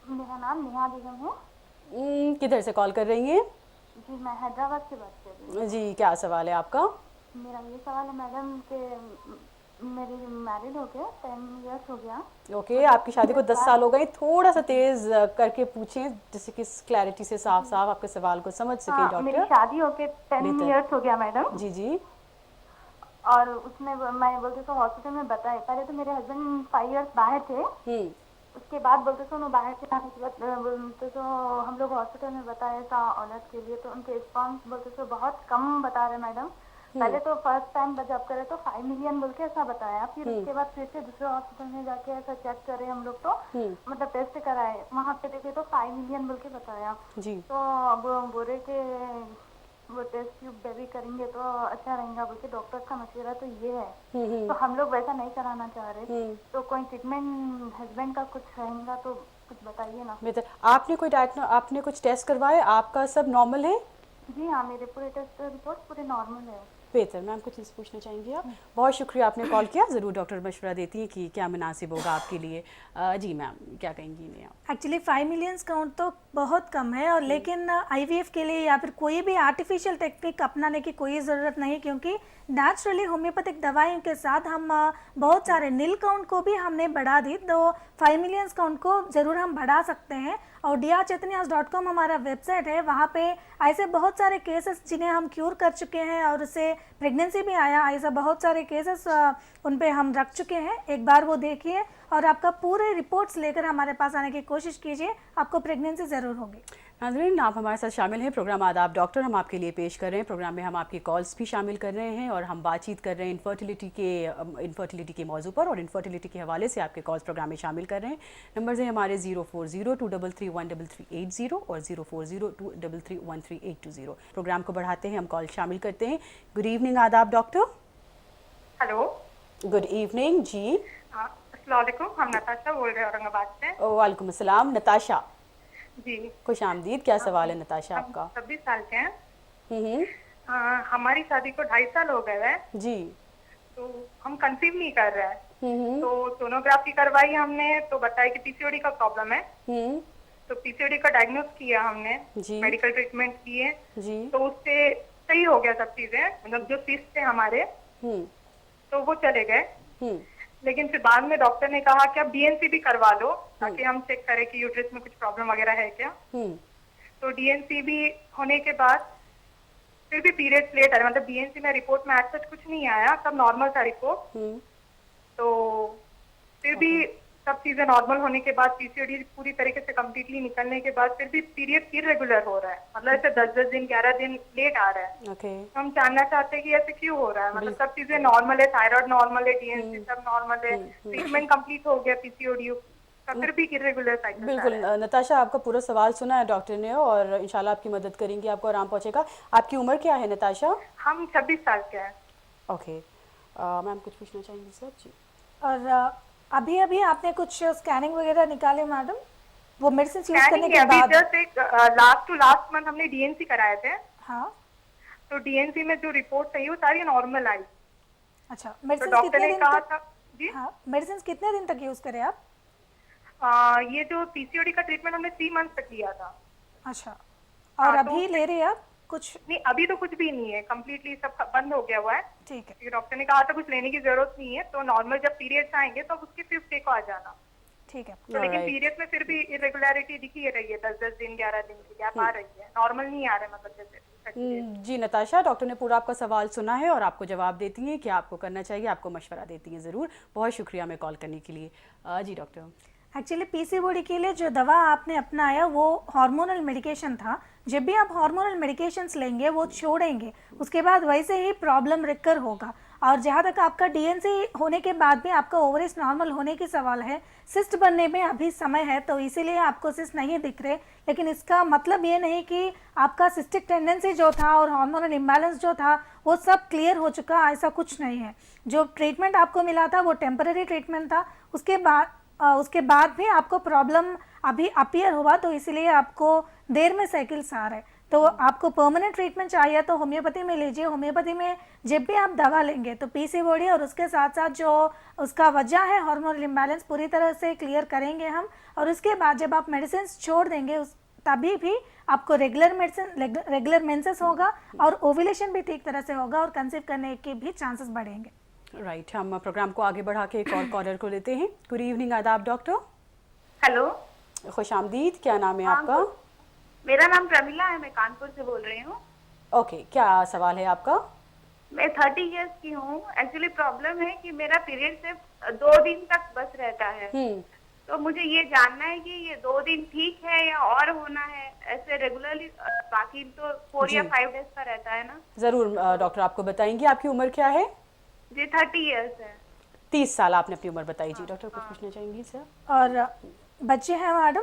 मेरा नाम नेहा बेगम है। किधर से कॉल कर रही हैं? जी मैं हैदराबाद से बात कर रही हूँ। जी क्या सवाल है आपका? मेरा ये सवाल है मैडम कि मेरी मैरिड हो गया 10 इयर्स हो गया। ओके, आपकी शादी को 10 साल हो गए। थोड़ा सा तेज करके पूछें जिससे कि क्लैरिटी से साफ साफ आपके सवाल को समझ सकें डॉक्टर। मेरी शादी होके 10 इयर्स हो गया मैडम। जी जी। और उसमें मैं बोलते तो हॉस्पिटल में बताया, पहले तो मेरे हस्बैंड 5 इयर्स बाहर थे। उसके बाद बोलते तो वो बाहर से आने के बाद बोलते तो हम लोग हॉस्पिटल में बताया था औरत के लिए, तो उनके रिस्पॉन्स बोलते तो बहुत कम बता रहे मैडम। पहले तो फर्स्ट टाइम जब करे तो 5 मिलियन बोल के ऐसा बताया, फिर उसके बाद फिर से दूसरे हॉस्पिटल में जाके ऐसा चेक करे हम लोग तो मतलब टेस्ट कराए, वहाँ पे देखे तो 5 मिलियन बोल के बताया जी। तो अब बोले के वो टेस्ट ट्यूब बेबी करेंगे तो अच्छा रहेगा बोल के डॉक्टर का मशवरा तो ये है। तो हम लोग वैसा नहीं कराना चाह रहे, तो कोई ट्रीटमेंट हस्बैंड का कुछ रहेगा तो कुछ बताइए ना। आपने कुछ टेस्ट करवाए? आपका सब नॉर्मल है? जी हाँ, मेरे पूरे टेस्ट रिपोर्ट पूरे नॉर्मल है। बेहतर। मैम कुछ चीज़ पूछना चाहेंगी आप? बहुत शुक्रिया आपने कॉल किया। ज़रूर डॉक्टर मशवरा देती हैं कि क्या मुनासिब होगा आपके लिए। जी मैम, क्या कहेंगी इन्हें आप? एक्चुअली 5 मिलियंस काउंट तो बहुत कम है, और लेकिन आईवीएफ के लिए या फिर कोई भी आर्टिफिशियल टेक्निक अपनाने की कोई ज़रूरत नहीं, क्योंकि नेचुरली होम्योपैथिक दवाइयों के साथ हम बहुत सारे नील काउंट को भी हमने बढ़ा दी, तो 5 मिलियंस काउंट को ज़रूर हम बढ़ा सकते हैं। और drchetnias.com हमारा वेबसाइट है, वहाँ पे ऐसे बहुत सारे केसेस जिन्हें हम क्यूर कर चुके हैं और उससे प्रेगनेंसी भी आया, ऐसा बहुत सारे केसेस उन पे हम रख चुके हैं। एक बार वो देखिए और आपका पूरे रिपोर्ट्स लेकर हमारे पास आने की कोशिश कीजिए, आपको प्रेगनेंसी ज़रूर होगी। नाज़रीन, आप हमारे साथ शामिल हैं प्रोग्राम आदाब डॉक्टर हम आपके लिए पेश कर रहे हैं। प्रोग्राम में हम आपकी कॉल्स भी शामिल कर रहे हैं और हम बातचीत कर रहे हैं इनफर्टिलिटी के मौजू पर, और इनफर्टिलिटी के हवाले से आपके कॉल्स प्रोग्राम में शामिल कर रहे हैं। नंबर्स हैं हमारे 0402331330 और 0402331380। प्रोग्राम को बढ़ाते हैं, हम कॉल शामिल करते हैं। गुड इवनिंग आदाब डॉक्टर। हेलो, गुड इवनिंग जी। अस्सलाम वालेकुम, हम नताशा बोल रहे हैं औरंगाबाद से। वालेकुम अस्सलाम। नताशा जी, खुश आमदीद। क्या सवाल है नताशा आपका? 26 साल के हैं। हम्म, हमारी शादी को 2.5 साल हो गए हैं, जी। तो हम कंसीव नहीं कर रहे हैं। हम्म, तो सोनोग्राफी करवाई हमने, तो बताया कि पीसीओडी का प्रॉब्लम है। हम्म, तो पीसीओडी का डायग्नोज किया हमने, जी। मेडिकल ट्रीटमेंट किए, जी। तो उससे सही हो गया सब चीजें, मतलब जो सिस्ट थे हमारे हम्म, तो वो चले गए। हम्म, लेकिन फिर बाद में डॉक्टर ने कहा कि आप डीएनसी भी करवा लो, ताकि हम चेक करें कि यूट्रस में कुछ प्रॉब्लम वगैरह है क्या। हम्म, तो डीएनसी भी होने के बाद फिर भी पीरियड्स लेट आ रहे, मतलब डीएनसी में रिपोर्ट में आज तक कुछ नहीं आया, सब नॉर्मल था रिपोर्ट। तो फिर भी सब चीजें नॉर्मल होने के बाद, पीसीओडी पूरी तरीके से कम्प्लीटली निकलने के बाद फिर भी पीरियड इरेगुलर हो रहा है, मतलब ऐसे 10-10 दिन 11 दिन लेट आ रहा है। ओके। तो हम जानना चाहते हैं कि ऐसे क्यों हो रहा है, मतलब सब चीजें नॉर्मल है, थायराइड नॉर्मल है, डीएनसी सब नॉर्मल है, ट्रीटमेंट कंप्लीट हो गया पीसीओडी का, फिर भी इरेगुलर साइकिल। बिल्कुल नताशा, आपका पूरा सवाल सुना है डॉक्टर ने और इंशाल्लाह आपकी मदद करेंगे, आपको आराम पहुंचेगा। आपकी उम्र क्या है नताशा? हम 26 साल के हैं। ओके। मैम कुछ पूछना चाहेंगी सर? जी। और अभी अभी आपने कुछ स्कैनिंग वगैरह निकाले मैडम, वो मेडिसिन यूज करने के अभी बाद? जस्ट एक लास्ट मंथ हमने डीएनसी कराए थे। हाँ, तो डीएनसी में जो रिपोर्ट आई वो सारी नॉर्मल आई। अच्छा। तो मेडिसिन डॉक्टर कितने ने दिन कहा तक? था जी, हाँ, मेडिसिन कितने दिन तक यूज करें आप? ये जो पीसीओडी का ट्रीटमेंट हमने 3 मंथ तक लिया था। अच्छा। और हाँ, तो अभी ले रहे हैं आप कुछ? नहीं, अभी तो कुछ भी नहीं है, कम्प्लीटली सब बंद हो गया हुआ है। ठीक है, क्योंकि डॉक्टर ने कहा था कुछ लेने की जरूरत नहीं है, तो नॉर्मल जब पीरियड्स आएंगे तो उसके 5th डे को आ जाना। ठीक है। तो लेकिन Alright. पीरियड्स में फिर भी इरेगुलरिटी दिखी ही रही है, 10-10 दिन 11 दिन की गैप आ रही है, नॉर्मल नहीं आ रहे, मतलब जैसे। जी नताशा, डॉक्टर ने पूरा आपका सवाल सुना है और आपको जवाब देती हैं कि आपको करना चाहिए, आपको मशवरा देती हैं ज़रूर। बहुत शुक्रिया हमें कॉल करने के लिए। जी डॉक्टर। एक्चुअली पीसीओडी के लिए जो दवा आपने अपनाया वो हार्मोनल मेडिकेशन था। जब भी आप हार्मोनल मेडिकेशंस लेंगे वो छोड़ेंगे, उसके बाद वैसे ही प्रॉब्लम रिकर होगा। और जहाँ तक आपका डीएनसी होने के बाद भी आपका ओवरीज नॉर्मल होने की सवाल है, सिस्ट बनने में अभी समय है, तो इसीलिए आपको सिस्ट नहीं दिख रहे। लेकिन इसका मतलब ये नहीं कि आपका सिस्टिक टेंडेंसी जो था और हार्मोनल इम्बैलेंस जो था वो सब क्लियर हो चुका, ऐसा कुछ नहीं है। जो ट्रीटमेंट आपको मिला था वो टेम्पररी ट्रीटमेंट था, उसके बाद भी आपको प्रॉब्लम अभी अपीयर हुआ, तो इसीलिए आपको देर में साइकिल्स आ रहे। तो आपको परमानेंट ट्रीटमेंट चाहिए तो होम्योपैथी में लीजिए। होम्योपैथी में जब भी आप दवा लेंगे तो पीसीओडी और उसके साथ साथ जो उसका वजह है हार्मोनल इम्बैलेंस पूरी तरह से क्लियर करेंगे हम। और उसके बाद जब आप मेडिसिन छोड़ देंगे तभी भी आपको रेगुलर मेंसेस होगा और ओव्यूलेशन भी ठीक तरह से होगा और कंसीव करने के भी चांसेस बढ़ेंगे। राइट, हम प्रोग्राम को आगे बढ़ा के एक और कॉलर को लेते हैं। गुड इवनिंग आदाब डॉक्टर। हेलो, खुश आमदीद। क्या नाम है आपका? मेरा नाम प्रमिला है, मैं कानपुर से बोल रही हूँ। ओके, क्या सवाल है आपका? मैं 30 इयर्स की हूँ। एक्चुअली प्रॉब्लम है कि मेरा पीरियड सिर्फ 2 दिन तक बस रहता है। तो मुझे ये जानना है कि ये 2 दिन ठीक है या और होना है, ऐसे रेगुलरली बाकी तो 4 या 5 डेज का रहता है ना? ज़रूर डॉक्टर आपको बताएंगे। आपकी उम्र क्या है? जी 30 इयर्स है। 30 साल आपने अपनी उम्र बताई। जी डॉक्टर कुछ पूछना चाहेंगी सर? और बच्चे हैं मैडम?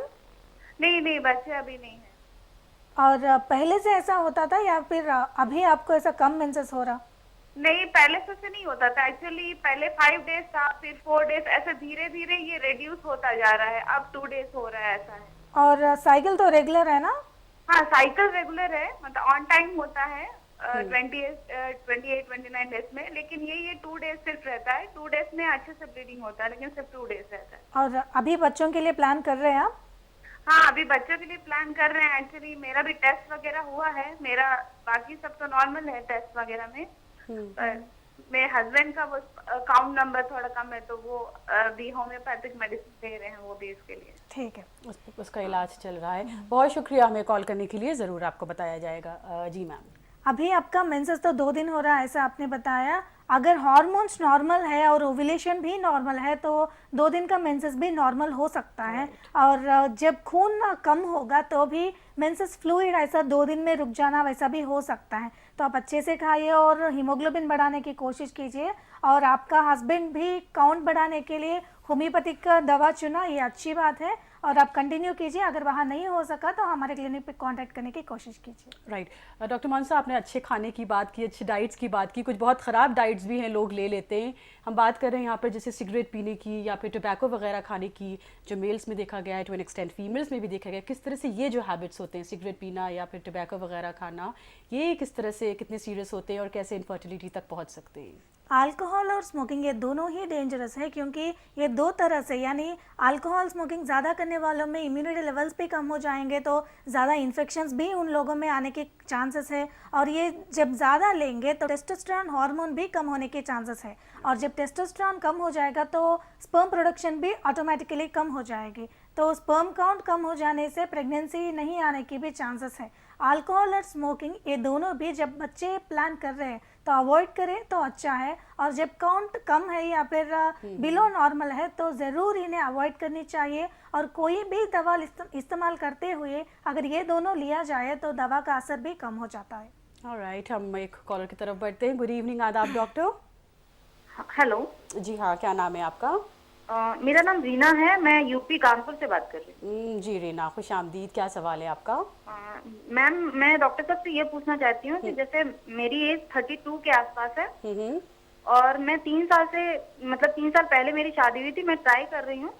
नहीं, बच्चे अभी नहीं है। और पहले से ऐसा होता था या फिर अभी आपको ऐसा कम मेंसेस हो रहा? नहीं, पहले से नहीं होता था। एक्चुअली पहले 5 डेज था, फिर 4 डेज, ऐसे धीरे धीरे ये रिड्यूस होता जा रहा है। अब 2 डेज हो रहा है, ऐसा है। और साइकिल तो रेगुलर है ना? हाँ, साइकिल रेगुलर है, मतलब ऑन टाइम होता है 28-29 डेज में, लेकिन ये 2 डेज सिर्फ रहता है। 2 डेज में अच्छे से ब्लीडिंग होता है, लेकिन सिर्फ 2 डेज रहता है। और अभी बच्चों के लिए प्लान कर रहे हैं आप? हाँ, अभी बच्चों के लिए प्लान कर रहे हैं। एक्चुअली मेरा भी टेस्ट वगैरह हुआ है, मेरा बाकी सब तो नॉर्मल है टेस्ट वगैरह में, पर मेरे हस्बैंड का वो काउंट नंबर थोड़ा कम है, तो वो भी होम्योपैथिक मेडिसिन दे रहे हैं, वो भी इसके लिए। ठीक है। उसका इलाज चल रहा है। बहुत शुक्रिया हमें कॉल करने के लिए, ज़रूर आपको बताया जाएगा। जी मैम। अभी आपका मेंसेस तो 2 दिन हो रहा है ऐसा आपने बताया, अगर हार्मोन्स नॉर्मल है और ओव्यूलेशन भी नॉर्मल है तो 2 दिन का मेंसेस भी नॉर्मल हो सकता है। और जब खून कम होगा तो भी मेंसेस फ्लूइड ऐसा 2 दिन में रुक जाना वैसा भी हो सकता है। तो आप अच्छे से खाइए और हीमोग्लोबिन बढ़ाने की कोशिश कीजिए। और आपका हस्बैंड भी काउंट बढ़ाने के लिए होम्योपैथिक का दवा चुना, ये अच्छी बात है, और आप कंटिन्यू कीजिए। अगर वहाँ नहीं हो सका तो हमारे क्लिनिक पे कांटेक्ट करने की कोशिश कीजिए। राइट। डॉक्टर मानसा, आपने अच्छे खाने की बात की, अच्छी डाइट्स की बात की, कुछ बहुत ख़राब डाइट्स भी हैं लोग ले लेते हैं। हम बात कर रहे हैं यहाँ पर जैसे सिगरेट पीने की या फिर टोबैको वगैरह खाने की, जो मेल्स में देखा गया है, टू एन एक्सटेंट फीमेल्स में भी देखा गया है। किस तरह से ये जो हैबिट्स होते हैं, सिगरेट पीना या फिर टोबैको वगैरह खाना, ये किस तरह से कितने सीरियस होते हैं और कैसे इनफर्टिलिटी तक पहुँच सकते हैं? अल्कोहल और स्मोकिंग ये दोनों ही डेंजरस है, क्योंकि ये 2 तरह से, यानी अल्कोहल स्मोकिंग ज़्यादा करने वालों में इम्यूनिटी लेवल्स भी कम हो जाएंगे तो ज़्यादा इन्फेक्शंस भी उन लोगों में आने के चांसेस है। और ये जब ज़्यादा लेंगे तो टेस्टोस्टेरोन हार्मोन भी कम होने के चांसेस है, और जब टेस्टोस्टेरोन कम हो जाएगा तो स्पर्म प्रोडक्शन भी ऑटोमेटिकली कम हो जाएगी। तो स्पर्म काउंट कम हो जाने से प्रेगनेंसी नहीं आने की भी चांसेस है। अल्कोहल और स्मोकिंग ये दोनों भी जब बच्चे प्लान कर रहे हैं तो अवॉइड करें तो अच्छा है। और जब काउंट कम है या फिर बिलो नॉर्मल है तो ज़रूर इन्हें अवॉइड करनी चाहिए। और कोई भी दवा इस्तेमाल करते हुए अगर ये दोनों लिया जाए तो दवा का असर भी कम हो जाता है। ऑलराइट, हम एक कॉलर की तरफ बढ़ते हैं। गुड इवनिंग, आदाब डॉक्टर। हेलो। जी हाँ, क्या नाम है आपका? मेरा नाम रीना है, मैं यूपी कानपुर से बात कर रही हूँ। जी रीना, खुश आमदीद। क्या सवाल है आपका? मैम, मैं डॉक्टर साहब से ये पूछना चाहती हूँ कि जैसे मेरी एज 32 के आसपास है, और मैं 3 साल से, मतलब 3 साल पहले मेरी शादी हुई थी, मैं ट्राई कर रही हूँ।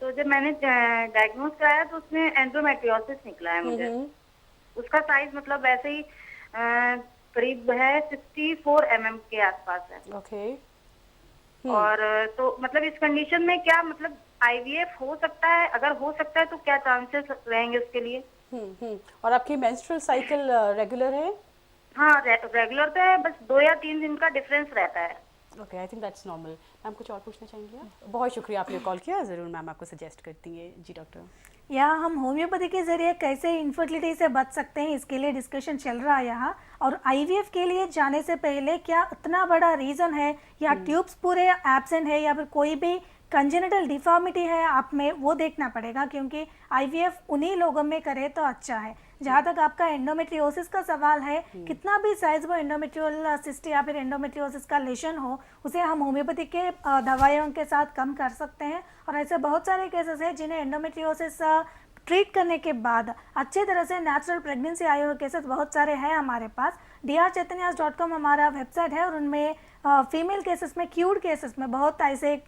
तो जब मैंने डायग्नोज कराया तो उसमें एंडोमेट्रियोसिस निकला है मुझे। उसका साइज मतलब वैसे ही करीब है 64 mm के आसपास है। ओके। और तो मतलब इस कंडीशन में क्या मतलब IVF हो सकता है? अगर हो सकता है तो क्या चांसेस रहेंगे उसके लिए? और आपकी मेंस्ट्रुअल साइकिल रेगुलर है? हाँ, रेगुलर तो है, बस 2 या 3 दिन का डिफरेंस रहता है। Okay, I think that's normal. Ma'am, कुछ और पूछना चाहेंगे आप? बहुत शुक्रिया, आपने कॉल किया, ज़रूर मैम आपको सजेस्ट करती है। जी डॉक्टर। या हम होम्योपैथी के ज़रिए कैसे इनफर्टिलिटी से बच सकते हैं, इसके लिए डिस्कशन चल रहा है यहाँ। और IVF के लिए जाने से पहले क्या उतना बड़ा रीज़न है या ट्यूब्स पूरे एब्सेंट है या फिर कोई भी कंजेनिटल डिफॉर्मिटी है आप में, वो देखना पड़ेगा, क्योंकि IVF उन्हीं लोगों में करे तो अच्छा है। जहाँ तक आपका एंडोमेट्रियोसिस का सवाल है, कितना भी साइज वो एंडोमेट्रियल सिस्ट या फिर एंडोमेट्रियोसिस का लेशन हो, उसे हम होम्योपैथी के दवाइयों के साथ कम कर सकते हैं। और ऐसे बहुत सारे केसेस हैं जिन्हें एंडोमेट्रियोसिस ट्रीट करने के बाद अच्छे तरह से नेचुरल प्रेगनेंसी आए हुए केसेस बहुत सारे हैं हमारे पास। drchaitanyas.com हमारा वेबसाइट है, और उनमें फीमेल केसेस में, क्यूर्ड केसेस में बहुत ऐसे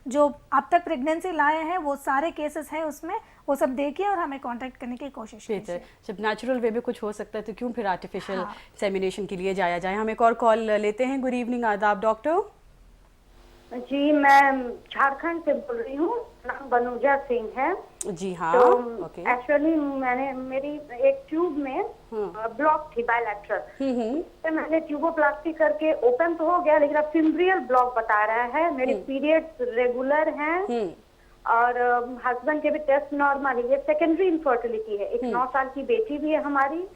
जो अब तक प्रेगनेंसी लाए हैं वो सारे केसेस हैं उसमें, वो सब देखिए और हमें कांटेक्ट करने की कोशिश कीजिए। जब नेचुरल वे में कुछ हो सकता है तो क्यों फिर आर्टिफिशियल इंसेमिनेशन के लिए जाया जाए। हम एक और कॉल लेते हैं। गुड इवनिंग, आदाब डॉक्टर। जी, मैं झारखंड से बोल रही हूँ, नाम बनुजा सिंह है। जी हाँ। तो ओके। एक्चुअली मेरी एक ट्यूब में ब्लॉक थी बायलैटरल, तो मैंने ट्यूबोप्लास्टी करके ओपन तो हो गया, लेकिन अब फिम्ब्रियल ब्लॉक बता रहा है। मेरे पीरियड्स रेगुलर हैं और हस्बैंड के भी टेस्ट नॉर्मल है। ये सेकेंडरी इनफर्टिलिटी है। एक 9 साल की बेटी भी है हमारी,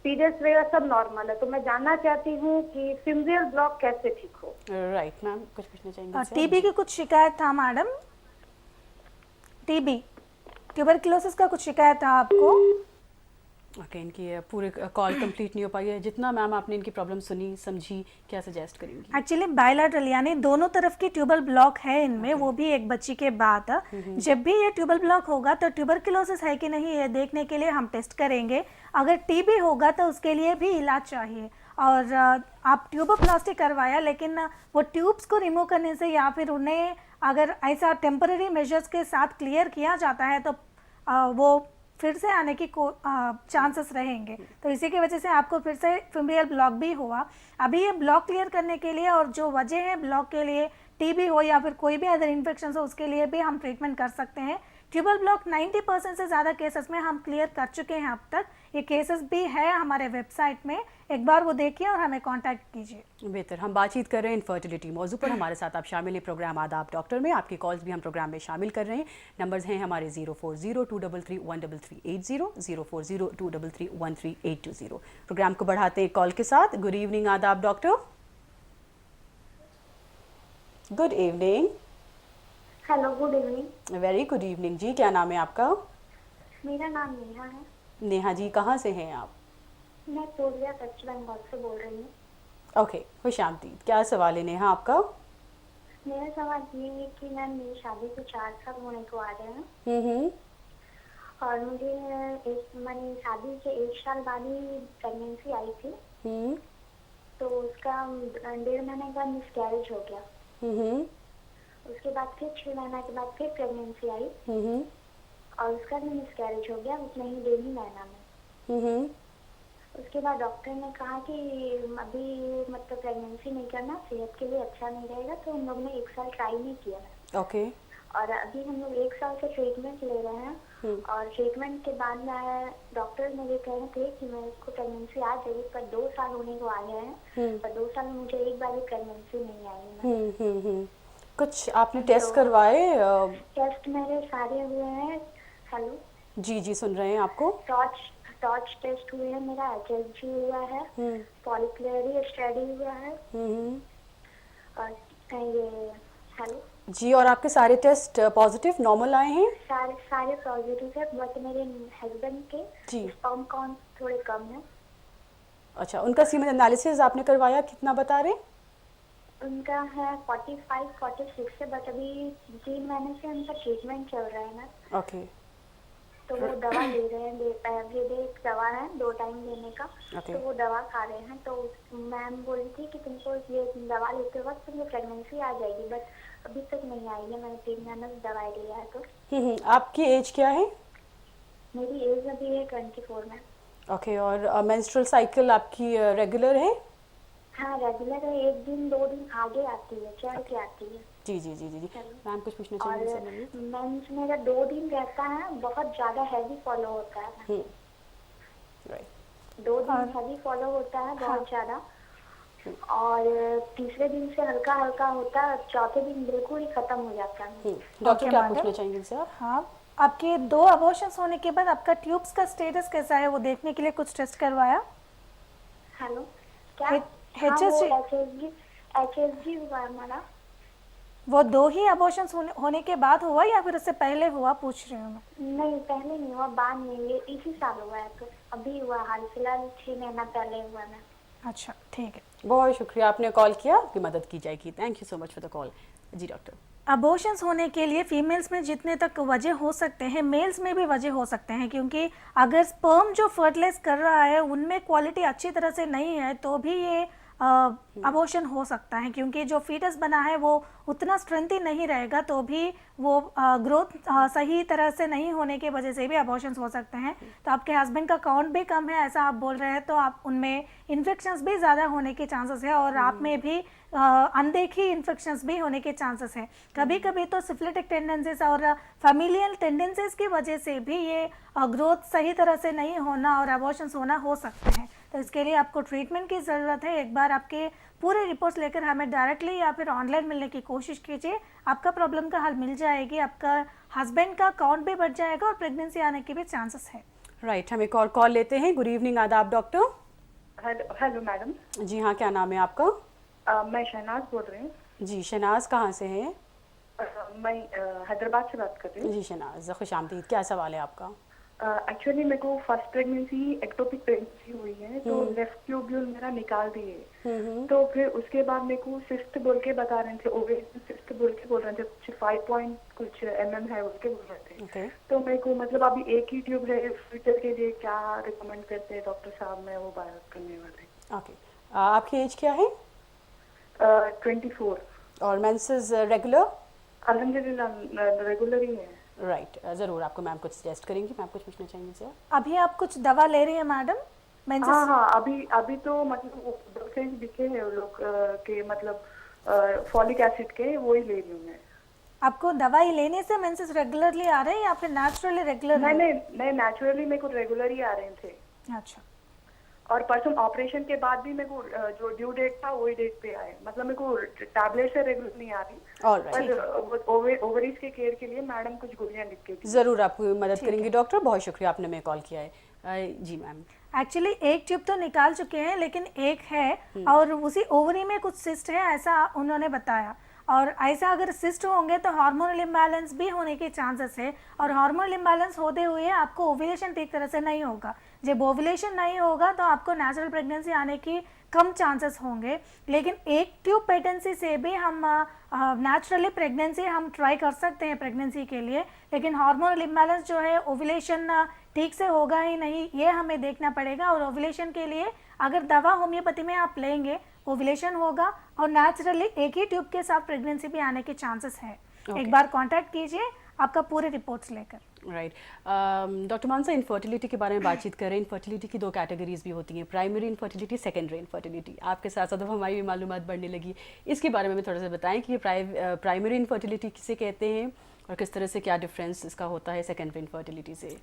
पीरियड्स वगैरह सब नॉर्मल है। तो मैं जानना चाहती हूँ कि फिम्ब्रियल ब्लॉक कैसे ठीक हो। राइट मैम, कुछ पूछना चाहेंगे? TB की कुछ शिकायत था मैडम? TB, ट्यूबरक्लोसिस का कुछ शिकायत था आपको? ओके, इनकी पूरे कॉल कंप्लीट नहीं हो पाई है। जितना मैम आपने इनकी प्रॉब्लम सुनी समझी, क्या सजेस्ट करेंगी? एक्चुअली बायलैटरल यानी दोनों तरफ की ट्यूबल ब्लॉक है इनमें, वो भी एक बच्ची के बाद। जब भी ये ट्यूबल ब्लॉक होगा तो ट्यूबरक्लोसिस है कि नहीं ये देखने के लिए हम टेस्ट करेंगे। अगर TB होगा तो उसके लिए भी इलाज चाहिए। और आप ट्यूबोप्लास्टी करवाया, लेकिन वो ट्यूब्स को रिमूव करने से या फिर उन्हें अगर ऐसा टेम्पररी मेजर्स के साथ क्लियर किया जाता है तो वो फिर से आने की चांसेस रहेंगे। तो इसी की वजह से आपको फिर से फिम्ब्रियल ब्लॉक भी हुआ। अभी ये ब्लॉक क्लियर करने के लिए और जो वजह है ब्लॉक के लिए, टीबी हो या फिर कोई भी अदर इन्फेक्शन हो, उसके लिए भी हम ट्रीटमेंट कर सकते हैं। ट्यूबल ब्लॉक 90% से ज़्यादा केसेस में हम क्लियर कर चुके हैं अब तक। ये केसेस भी है हमारे वेबसाइट में, एक बार वो देखिए और हमें कांटेक्ट कीजिए। बेहतर। हम बातचीत कर रहे हैं इनफर्टिलिटी मौजू पर। हमारे साथ आप शामिल हैं प्रोग्राम आदाब डॉक्टर में। आपकी कॉल्स भी हम प्रोग्राम में शामिल कर रहे हैं। नंबर्स हैं हमारे 0402331380, 0402331380। प्रोग्राम को बढ़ाते हैं कॉल के साथ। गुड इवनिंग आदाब doctor. Good evening. Hello, good evening. Very good evening जी। क्या नाम है आपका? मेरा नाम नेहा है। नेहा जी, कहाँ से हैं आप? मैं पूर्णिया वेस्ट बंगाल से बोल रही हूँ। ओके, खुश आमदीद। क्या सवाल है नेहा आपका? मेरा सवाल ये है कि मैम मेरी शादी को 4 साल होने को आ रहे हैं और मुझे मैंने शादी के 1 साल बाद ही प्रेगनेंसी आई थी। तो उसका 1.5 महीने का मिसकैरेज हो गया। उसके बाद फिर 6 महीने के बाद फिर प्रेगनेंसी आई और उसका भी मिसकैरेज हो गया उतने ही 1.5 महीना में। उसके बाद डॉक्टर ने कहा कि अभी मतलब प्रेगनेंसी नहीं करना, सेहत के लिए अच्छा नहीं रहेगा, तो हम लोग ने 1 साल ट्राई नहीं किया है। ओके। और अभी हम लोग 1 साल से ट्रीटमेंट ले रहे हैं और ट्रीटमेंट के बाद मैं डॉक्टर मुझे कह रहे थे कि मैं इसको प्रेगनेंसी आ जाएगी, पर 2 साल होने को आ गए हैं पर 2 साल में मुझे एक बार भी प्रेगनेंसी नहीं आई है। कुछ आपने टेस्ट करवाए? टेस्ट मेरे सारे हुए हैं। हेलो जी जी, सुन रहे हैं आपको। टॉर्च टेस्ट हुए हैं, मेरा HSG हुआ है, फॉलिकुलर स्टडी हुआ है और ये हेलो जी। और आपके सारे टेस्ट पॉजिटिव नॉर्मल आए हैं? सारे पॉजिटिव है, बट मेरे हस्बैंड के जी। स्पर्म काउंट थोड़े कम है। अच्छा, उनका सीमेन एनालिसिस आपने करवाया, कितना बता रहे? उनका है 45-46 है, बट अभी 3 महीने से उनका ट्रीटमेंट चल रहा है ना। ओके। तो वो दवा ले रहे हैं, एवरीडे एक दवा है 2 टाइम लेने का। तो वो दवा खा रहे हैं। तो मैम बोली थी कि तुमको ये दवा लेते वक्त तुमको प्रेगनेंसी आ जाएगी, बट अभी तक नहीं आई है। मैंने 3 महीने से दवाई लिया है। तो आपकी एज क्या है? मेरी एज अभी है 24 में। ओके। और मेंस्ट्रुअल साइकिल आपकी रेगुलर है? हाँ, रेगुलर है। 1 दिन 2 दिन आगे आती है, चढ़ के आती है। जी जी जी जी जी। मैम कुछ पूछना और चाहिए? मेंस मेरा 2 दिन रहता है, बहुत ज्यादा हैवी फॉलो होता है। राइट। 2 दिन हैवी फॉलो होता है बहुत ज्यादा और तीसरे दिन से हल्का हल्का होता है, चौथे दिन बिल्कुल ही खत्म हो जाता है। डॉक्टर क्या पूछना चाहेंगे इनसे आप? हाँ, आपके 2 अबॉर्शंस होने के बाद आपका ट्यूब्स का स्टेटस कैसा है, वो देखने के लिए कुछ टेस्ट करवाया? हेलो, क्या? HSG हुआ हमारा। वो 2 ही अबॉर्शंस होने के बाद हुआ या फिर उससे पहले हुआ, पूछ रही हूँ मैं। नहीं, पहले नहीं हुआ, बाद में ये इसी साल हुआ है। तो अभी हुआ, हाल फिलहाल 6 महीना पहले हुआ है। अच्छा, ठीक है। बहुत शुक्रिया, आपने कॉल किया, आपकी मदद की जाएगी। Thank you so much for the call. जी डॉक्टर। अबॉर्शंस होने के लिए फीमेल्स में जितने तक वजह हो सकते हैं, मेल्स में भी वजह हो सकते हैं, क्योंकि अगर स्पर्म जो फर्टिलाइज कर रहा है उनमें क्वालिटी अच्छी तरह से नहीं है तो भी ये अबॉर्शन हो सकता है, क्योंकि जो फीटस बना है वो उतना स्ट्रेंथी नहीं रहेगा, तो भी वो ग्रोथ सही तरह से नहीं होने की वजह से भी अबॉर्शंस हो सकते हैं। तो आपके हस्बैंड का काउंट भी कम है ऐसा आप बोल रहे हैं, तो आप उनमें इन्फेक्शंस भी ज़्यादा होने के चांसेस है और आप में भी अनदेखी इन्फेक्शंस भी होने के चांसेस हैं। कभी कभी तो सिफिलिटिक टेंडेंसीज और फैमिलियल टेंडेंसीज की वजह से भी ये ग्रोथ सही तरह से नहीं होना और अबॉर्शंस होना हो सकते हैं। तो इसके लिए आपको ट्रीटमेंट की ज़रूरत है। एक बार आपके पूरे रिपोर्ट्स लेकर हमें डायरेक्टली या फिर ऑनलाइन मिलने की कोशिश कीजिए, आपका प्रॉब्लम का हल मिल जाएगी, आपका हस्बैंड का काउंट भी बढ़ जाएगा और प्रेगनेंसी आने के भी चांसेस है। राइट, हम एक और कॉल लेते हैं। गुड इवनिंग आदाब डॉक्टर। Hello madam. जी हाँ, क्या नाम है आपका? मैं शहनाज बोल रही हूँ। जी शहनाज, कहाँ से हैं? मैं हैदराबाद से बात कर रही हूँ। जी शहनाज, खुश आमदीद। क्या सवाल है आपका? एक्चुअली मेरे को फर्स्ट प्रेगनेंसी एक्टोपिक प्रेगनेंसी हुई है, तो लेफ्ट ट्यूब्यूल मेरा निकाल दिए। तो फिर उसके बाद मेरे को सिस्ट बोल के बता रहे थे, ओवेरियन सिस्ट बोल रहे थे, कुछ 5 पॉइंट कुछ mm है बोल के बोल रहे थे। तो मेरे को मतलब अभी एक ही ट्यूब है, फ्यूचर के लिए क्या रिकमेंड करते हैं डॉक्टर साहब? मैं वो बात करने वाली। ओके, आपकी एज क्या है? 24। और मेंसेस रेगुलर? अल्हम्दुलिल्लाह रेगुलर ही है। राइट, ज़रूर आपको मैम कुछ सजेस्ट करेंगी। मैम कुछ पूछना चाहेंगे सर? अभी आप कुछ दवा ले रही हैं मैडम? हाँ हाँ, अभी तो मतलब वो डॉक्टर दिखे हैं वो लोग के मतलब फॉलिक एसिड के, वो ही ले रही हूँ मैं। आपको दवाई लेने से मेंसेस रेगुलरली आ रहे हैं या फिर नेचुरली रेगुलर? नहीं, नेचुरली मेरे को रेगुलर ही आ रहे थे। अच्छा, और परसों ऑपरेशन के बाद भी मेरे को जो ड्यू डेट था वही डेट पे आए, मतलब मेरे को टैबलेट से रेगुलर नहीं आ रही। पर ओवरीज के केयर के लिए मैडम कुछ गोलियां लिख के दी। ज़रूर आपको मदद करेंगे डॉक्टर। बहुत शुक्रिया, आपने हमें कॉल किया है। जी मैम। एक्चुअली एक ट्यूब तो निकाल चुके हैं लेकिन एक है और उसी ओवरी में कुछ सिस्ट है, ऐसा उन्होंने बताया। और ऐसा अगर सिस्ट होंगे तो हार्मोनल इम्बैलेंस भी होने के चांसेस है, और हार्मोनल इम्बैलेंस होते हुए आपको ओव्यूलेशन ठीक तरह से नहीं होगा। जब ओव्यूलेशन नहीं होगा तो आपको नेचुरल प्रेगनेंसी आने की कम चांसेस होंगे। लेकिन एक ट्यूब पेटेंसी से भी हम नेचुरली प्रेगनेंसी हम ट्राई कर सकते हैं प्रेगनेंसी के लिए, लेकिन हार्मोनल इम्बैलेंस जो है ओव्यूलेशन ठीक से होगा ही नहीं, ये हमें देखना पड़ेगा। और ओव्यूलेशन के लिए अगर दवा होम्योपैथी में आप लेंगे ओव्यूलेशन होगा और नेचुरली एक ही ट्यूब के साथ प्रेगनेंसी भी आने के चांसेस है। एक बार कांटेक्ट कीजिए आपका पूरे रिपोर्ट्स लेकर। राइट। डॉक्टर मानसा, इनफर्टिलिटी के बारे में बातचीत करें। इनफर्टिलिटी की दो कैटेगरीज भी होती हैं, प्राइमरी इनफर्टिलिटी, सेकेंडरी इनफर्टिलिटी। आपके साथ साथ अब हमारी भी मालूमात बढ़ने लगी, इसके बारे में भी थोड़ा सा बताएं कि ये प्राइमरी इनफर्टिलिटी किसे कहते हैं और किस तरह से क्या डिफरेंस इसका होता है सेकेंडरी इनफर्टिलिटी से।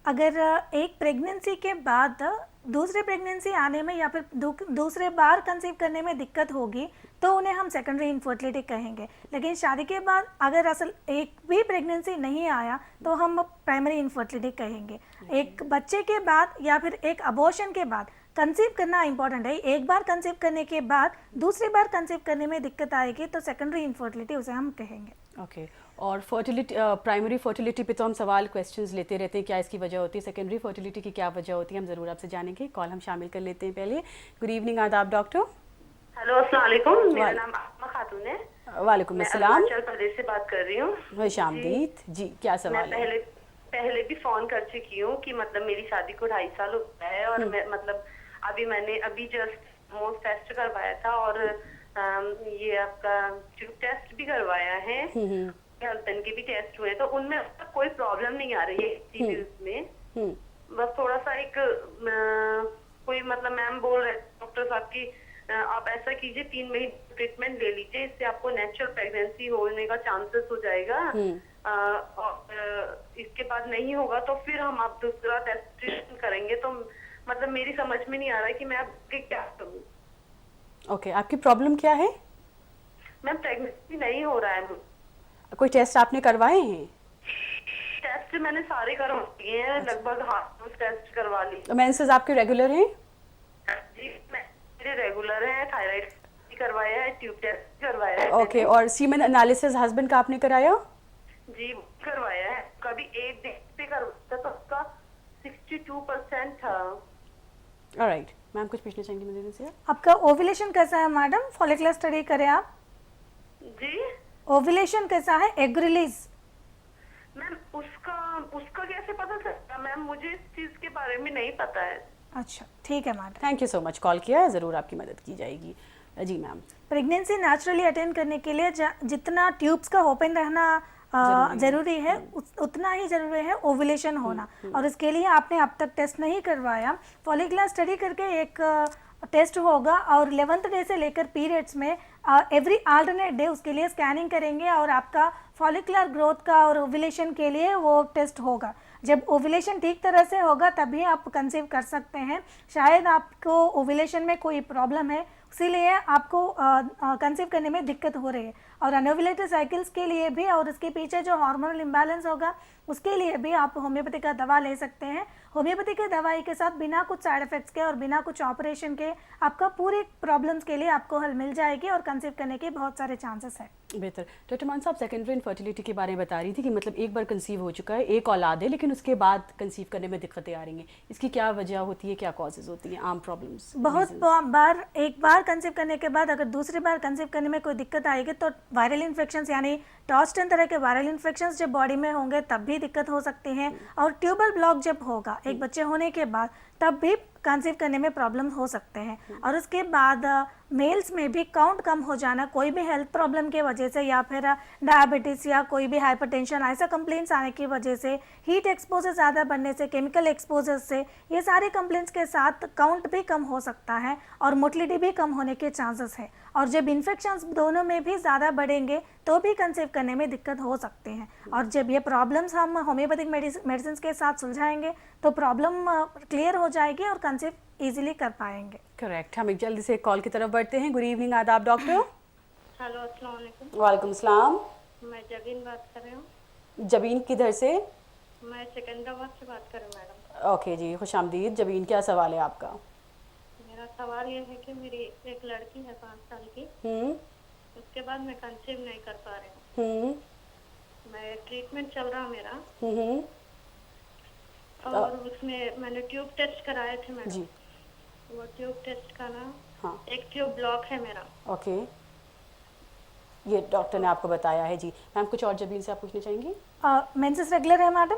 अगर एक प्रेगनेंसी के बाद दूसरी प्रेगनेंसी आने में या फिर दूसरे बार कंसीव करने में दिक्कत होगी तो उन्हें हम सेकेंडरी इनफर्टिलिटी कहेंगे। लेकिन शादी के बाद अगर असल एक भी प्रेगनेंसी नहीं आया तो हम प्राइमरी इनफर्टिलिटी कहेंगे। एक बच्चे के बाद या फिर एक अबॉर्शन के बाद कंसीव करना इंपॉर्टेंट है। एक बार कंसीव करने के बाद दूसरी बार कंसीव करने में दिक्कत आएगी तो सेकेंडरी इनफर्टिलिटी उसे हम कहेंगे। ओके। और फर्टिलिटी, प्राइमरी फर्टिलिटी पे तो हम सवाल क्वेश्चंस लेते रहते हैं, क्या इसकी वजह होती है, सेकेंडरी फर्टिलिटी की क्या वजह होती है, हम ज़रूर आपसे जानेंगे। कॉल हम शामिल कर लेते हैं पहले। गुड इवनिंग, आदाब डॉक्टर। हेलो, अस्सलाम वालेकुम। मेरा नाम आसमा खातून है। वालेकुम अस्सलाम। अरुणाचल प्रदेश से बात कर रही हूँ। खुश आमदीद जी, क्या सवाल है? पहले भी फोन कर चुकी हूँ कि मतलब मेरी शादी को 2.5 साल हो गया है और मैं मतलब अभी जस्ट मोस्ट टेस्ट करवाया था और ये आपका ट्यूब टेस्ट भी करवाया है, हस्बैंड के भी टेस्ट हुए, तो उनमें कोई प्रॉब्लम नहीं आ रही है सीरियस में। बस थोड़ा सा एक कोई मतलब मैम बोल रहे डॉक्टर साहब की आप ऐसा कीजिए 3 महीने ट्रीटमेंट ले लीजिए, इससे आपको नेचुरल प्रेगनेंसी होने का चांसेस हो जाएगा। और इसके बाद नहीं होगा तो फिर हम आप दूसरा टेस्ट करेंगे। तो मतलब मेरी समझ में नहीं आ रहा है कि मैं अब क्या करूँ। ओके, आपकी प्रॉब्लम क्या है? मैम प्रेगनेंसी नहीं हो रहा है। कोई टेस्ट आपने करवाए हैं? टेस्ट मैंने सारे करवा लिए हैं, लगभग टेस्ट करवा ली। मेंसेस आपके रेगुलर हैं? जी मेरे रेगुलर है, थायराइड भी करवाया है, ट्यूब टेस्ट करवाया है। ओके, और सीमेन एनालिसिस हस्बैंड का आपने कराया? जी करवाया है, कभी एक दिन पे करवाया तो उसका 62% था। ऑलराइट, मैम कुछ पूछना चाहेंगी मुझे से? आपका ओव्यूलेशन कैसा है मैडम? फॉलिकुलर स्टडी करें आप? जी ओव्यूलेशन कैसा है, एग रिलीज? मैम उसका कैसे पता चलता मैम? मुझे इस चीज के बारे में नहीं पता है। अच्छा, ठीक है madam. Thank you so much, call किया है, ज़रूर आपकी मदद की जाएगी। जी मैम। प्रेगनेंसी नेचुरली अटेंड करने के लिए जितना ट्यूब्स का ओपन रहना जरूरी है उतना ही जरूरी है ओव्यूलेशन होना। और इसके लिए आपने अब तक टेस्ट नहीं करवाया, फॉलिकुलर स्टडी करके एक टेस्ट होगा और 11th डे से लेकर पीरियड्स में एवरी अल्टरनेट डे उसके लिए स्कैनिंग करेंगे और आपका फॉलिकुलर ग्रोथ का और ओव्यूलेशन के लिए वो टेस्ट होगा। जब ओव्यूलेशन ठीक तरह से होगा तभी आप कंसीव कर सकते हैं। शायद आपको ओव्यूलेशन में कोई प्रॉब्लम है इसीलिए आपको कंसीव करने में दिक्कत हो रही है। और अनओव्यूलेटेड साइकिल्स के लिए भी और इसके पीछे जो हार्मोनल इम्बैलेंस होगा उसके लिए भी आप होम्योपैथी का दवा ले सकते हैं। होम्योपैथी के दवाई के साथ बिना कुछ साइड इफेक्ट्स के और बिना कुछ ऑपरेशन के आपका पूरे प्रॉब्लम्स के लिए आपको हल मिल जाएगी और कंसीव करने के बहुत सारे चांसेस है। बेहतर। डॉक्टर मान साहब, सेकेंडरी इनफर्टिलिटी के बारे में बता रही थी कि मतलब एक बार कंसीव हो चुका है, एक औलाद है, लेकिन उसके बाद कंसीव करने में दिक्कतें आ रही हैं, इसकी क्या वजह होती है, क्या कॉजेज होती हैं, आम प्रॉब्लम्स? बहुत बार एक बार कंसीव करने के बाद अगर दूसरी बार कंसीव करने में कोई दिक्कत आएगी तो वायरल इन्फेक्शंस यानी टॉस्टन तरह के वायरल इन्फेक्शंस जब बॉडी में होंगे तब भी दिक्कत हो सकती है। और ट्यूबल ब्लॉक जब होगा एक बच्चे होने के बाद तब भी कंसीव करने में प्रॉब्लम हो सकते हैं। और उसके बाद मेल्स में भी काउंट कम हो जाना, कोई भी हेल्थ प्रॉब्लम की वजह से या फिर डायबिटीज़ या कोई भी हाइपरटेंशन ऐसा कंप्लेंट्स आने की वजह से, हीट एक्सपोजर ज़्यादा बढ़ने से, केमिकल एक्सपोजर से, ये सारे कंप्लेंट्स के साथ काउंट भी कम हो सकता है और मोटिलिटी भी कम होने के चांसेस है। और जब इन्फेक्शंस दोनों में भी ज़्यादा बढ़ेंगे तो भी कंसीव करने में दिक्कत हो सकते हैं। और जब ये प्रॉब्लम्स हम होम्योपैथिक मेडिसिन के साथ सुलझाएंगे तो प्रॉब्लम क्लियर हो जाएगी और कंसीव इजीली कर पाएंगे। करेक्ट। हम एक जल्दी से एक कॉल की तरफ बढ़ते हैं। गुड इवनिंग, आदाब डॉक्टर। हेलो, अस्सलाम वालेकुम। वालेकुम सलाम। मैं जबीन बात कर रही हूँ। जबीन किधर से? मैं सिकंदराबाद से बात कर रही हूँ मैडम। ओके जी, खुशामदीद। जबीन, क्या सवाल है आपका? मेरा सवाल ये है कि मेरी एक लड़की है 5 साल की, उसके बाद मैं कंसीव नहीं कर पा रही हूँ। मैं ट्रीटमेंट चल रहा मेरा, और उसमें मैंने ट्यूब टेस्ट कराए थे मैडम जी। वो ट्यूब टेस्ट का ना, हाँ। एक ट्यूब ब्लॉक है मेरा। ओके, ये डॉक्टर ने आपको बताया है। जी मैम, कुछ और जबीन से आप पूछना चाहेंगी? मेंसेस रेगुलर है मैडम?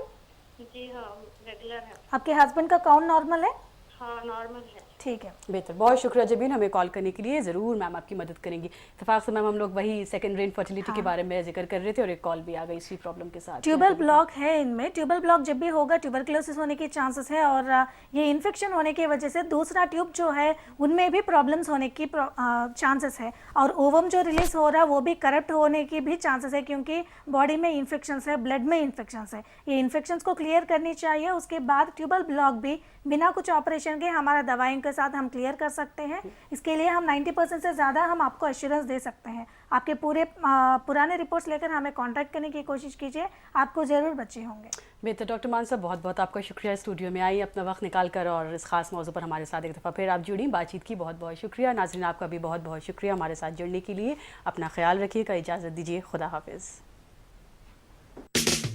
जी हाँ, रेगुलर है। आपके हस्बैंड का काउंट नॉर्मल है? हाँ, नॉर्मल है। ठीक है, बेहतर। बहुत शुक्रिया जबीन, हमें कॉल करने के लिए। ज़रूर मैम आपकी मदद करेंगी। इत्तेफाक से मैम हम लोग वही सेकेंडरी इनफर्टिलिटी के बारे में जिक्र कर रहे थे और एक कॉल भी आ गई इसी प्रॉब्लम के साथ। ट्यूबल ब्लॉक है इनमें। ट्यूबल ब्लॉक जब भी होगा ट्यूबरक्लोसिस होने के चांसेस है, और ये इन्फेक्शन होने की वजह से दूसरा ट्यूब जो है उनमें भी प्रॉब्लम्स होने की चांसेस है। और ओवम जो रिलीज हो रहा है वो भी करप्ट होने की भी चांसेस है, क्योंकि बॉडी में इन्फेक्शंस है, ब्लड में इन्फेक्शंस है। ये इन्फेक्शंस को क्लियर करनी चाहिए। उसके बाद ट्यूबल ब्लॉक भी बिना कुछ ऑपरेशन के हमारा दवाइयों के साथ हम क्लियर कर सकते हैं। इसके लिए हम 90% से ज़्यादा हम आपको एश्योरेंस दे सकते हैं। आपके पूरे पुराने रिपोर्ट्स लेकर हमें कांटेक्ट करने की कोशिश कीजिए, आपको ज़रूर बच्चे होंगे। बेहतर। डॉक्टर मान साहब, बहुत बहुत आपका शुक्रिया स्टूडियो में आई, अपना वक्त निकाल कर और इस खास मौजू पर हमारे साथ एक दफ़ा फिर आप जुड़ी, बातचीत की। बहुत बहुत शुक्रिया। नाज़रीन, आपका भी बहुत बहुत शुक्रिया हमारे साथ जुड़ने के लिए। अपना ख्याल रखिएगा, इजाज़त दीजिए, खुदा हाफिज़।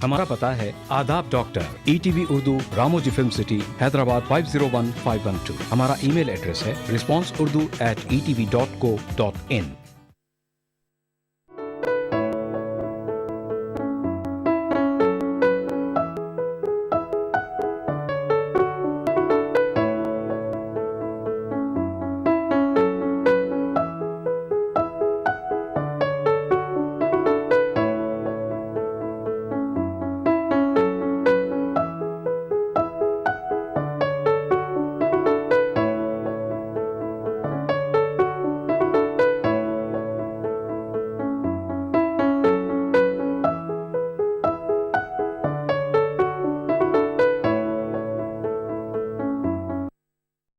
हमारा पता है आदाब doctor, ETV Urdu, Ramoji film city, Hyderabad 501512। हमारा ईमेल एड्रेस है responseurdu@etv.co.in।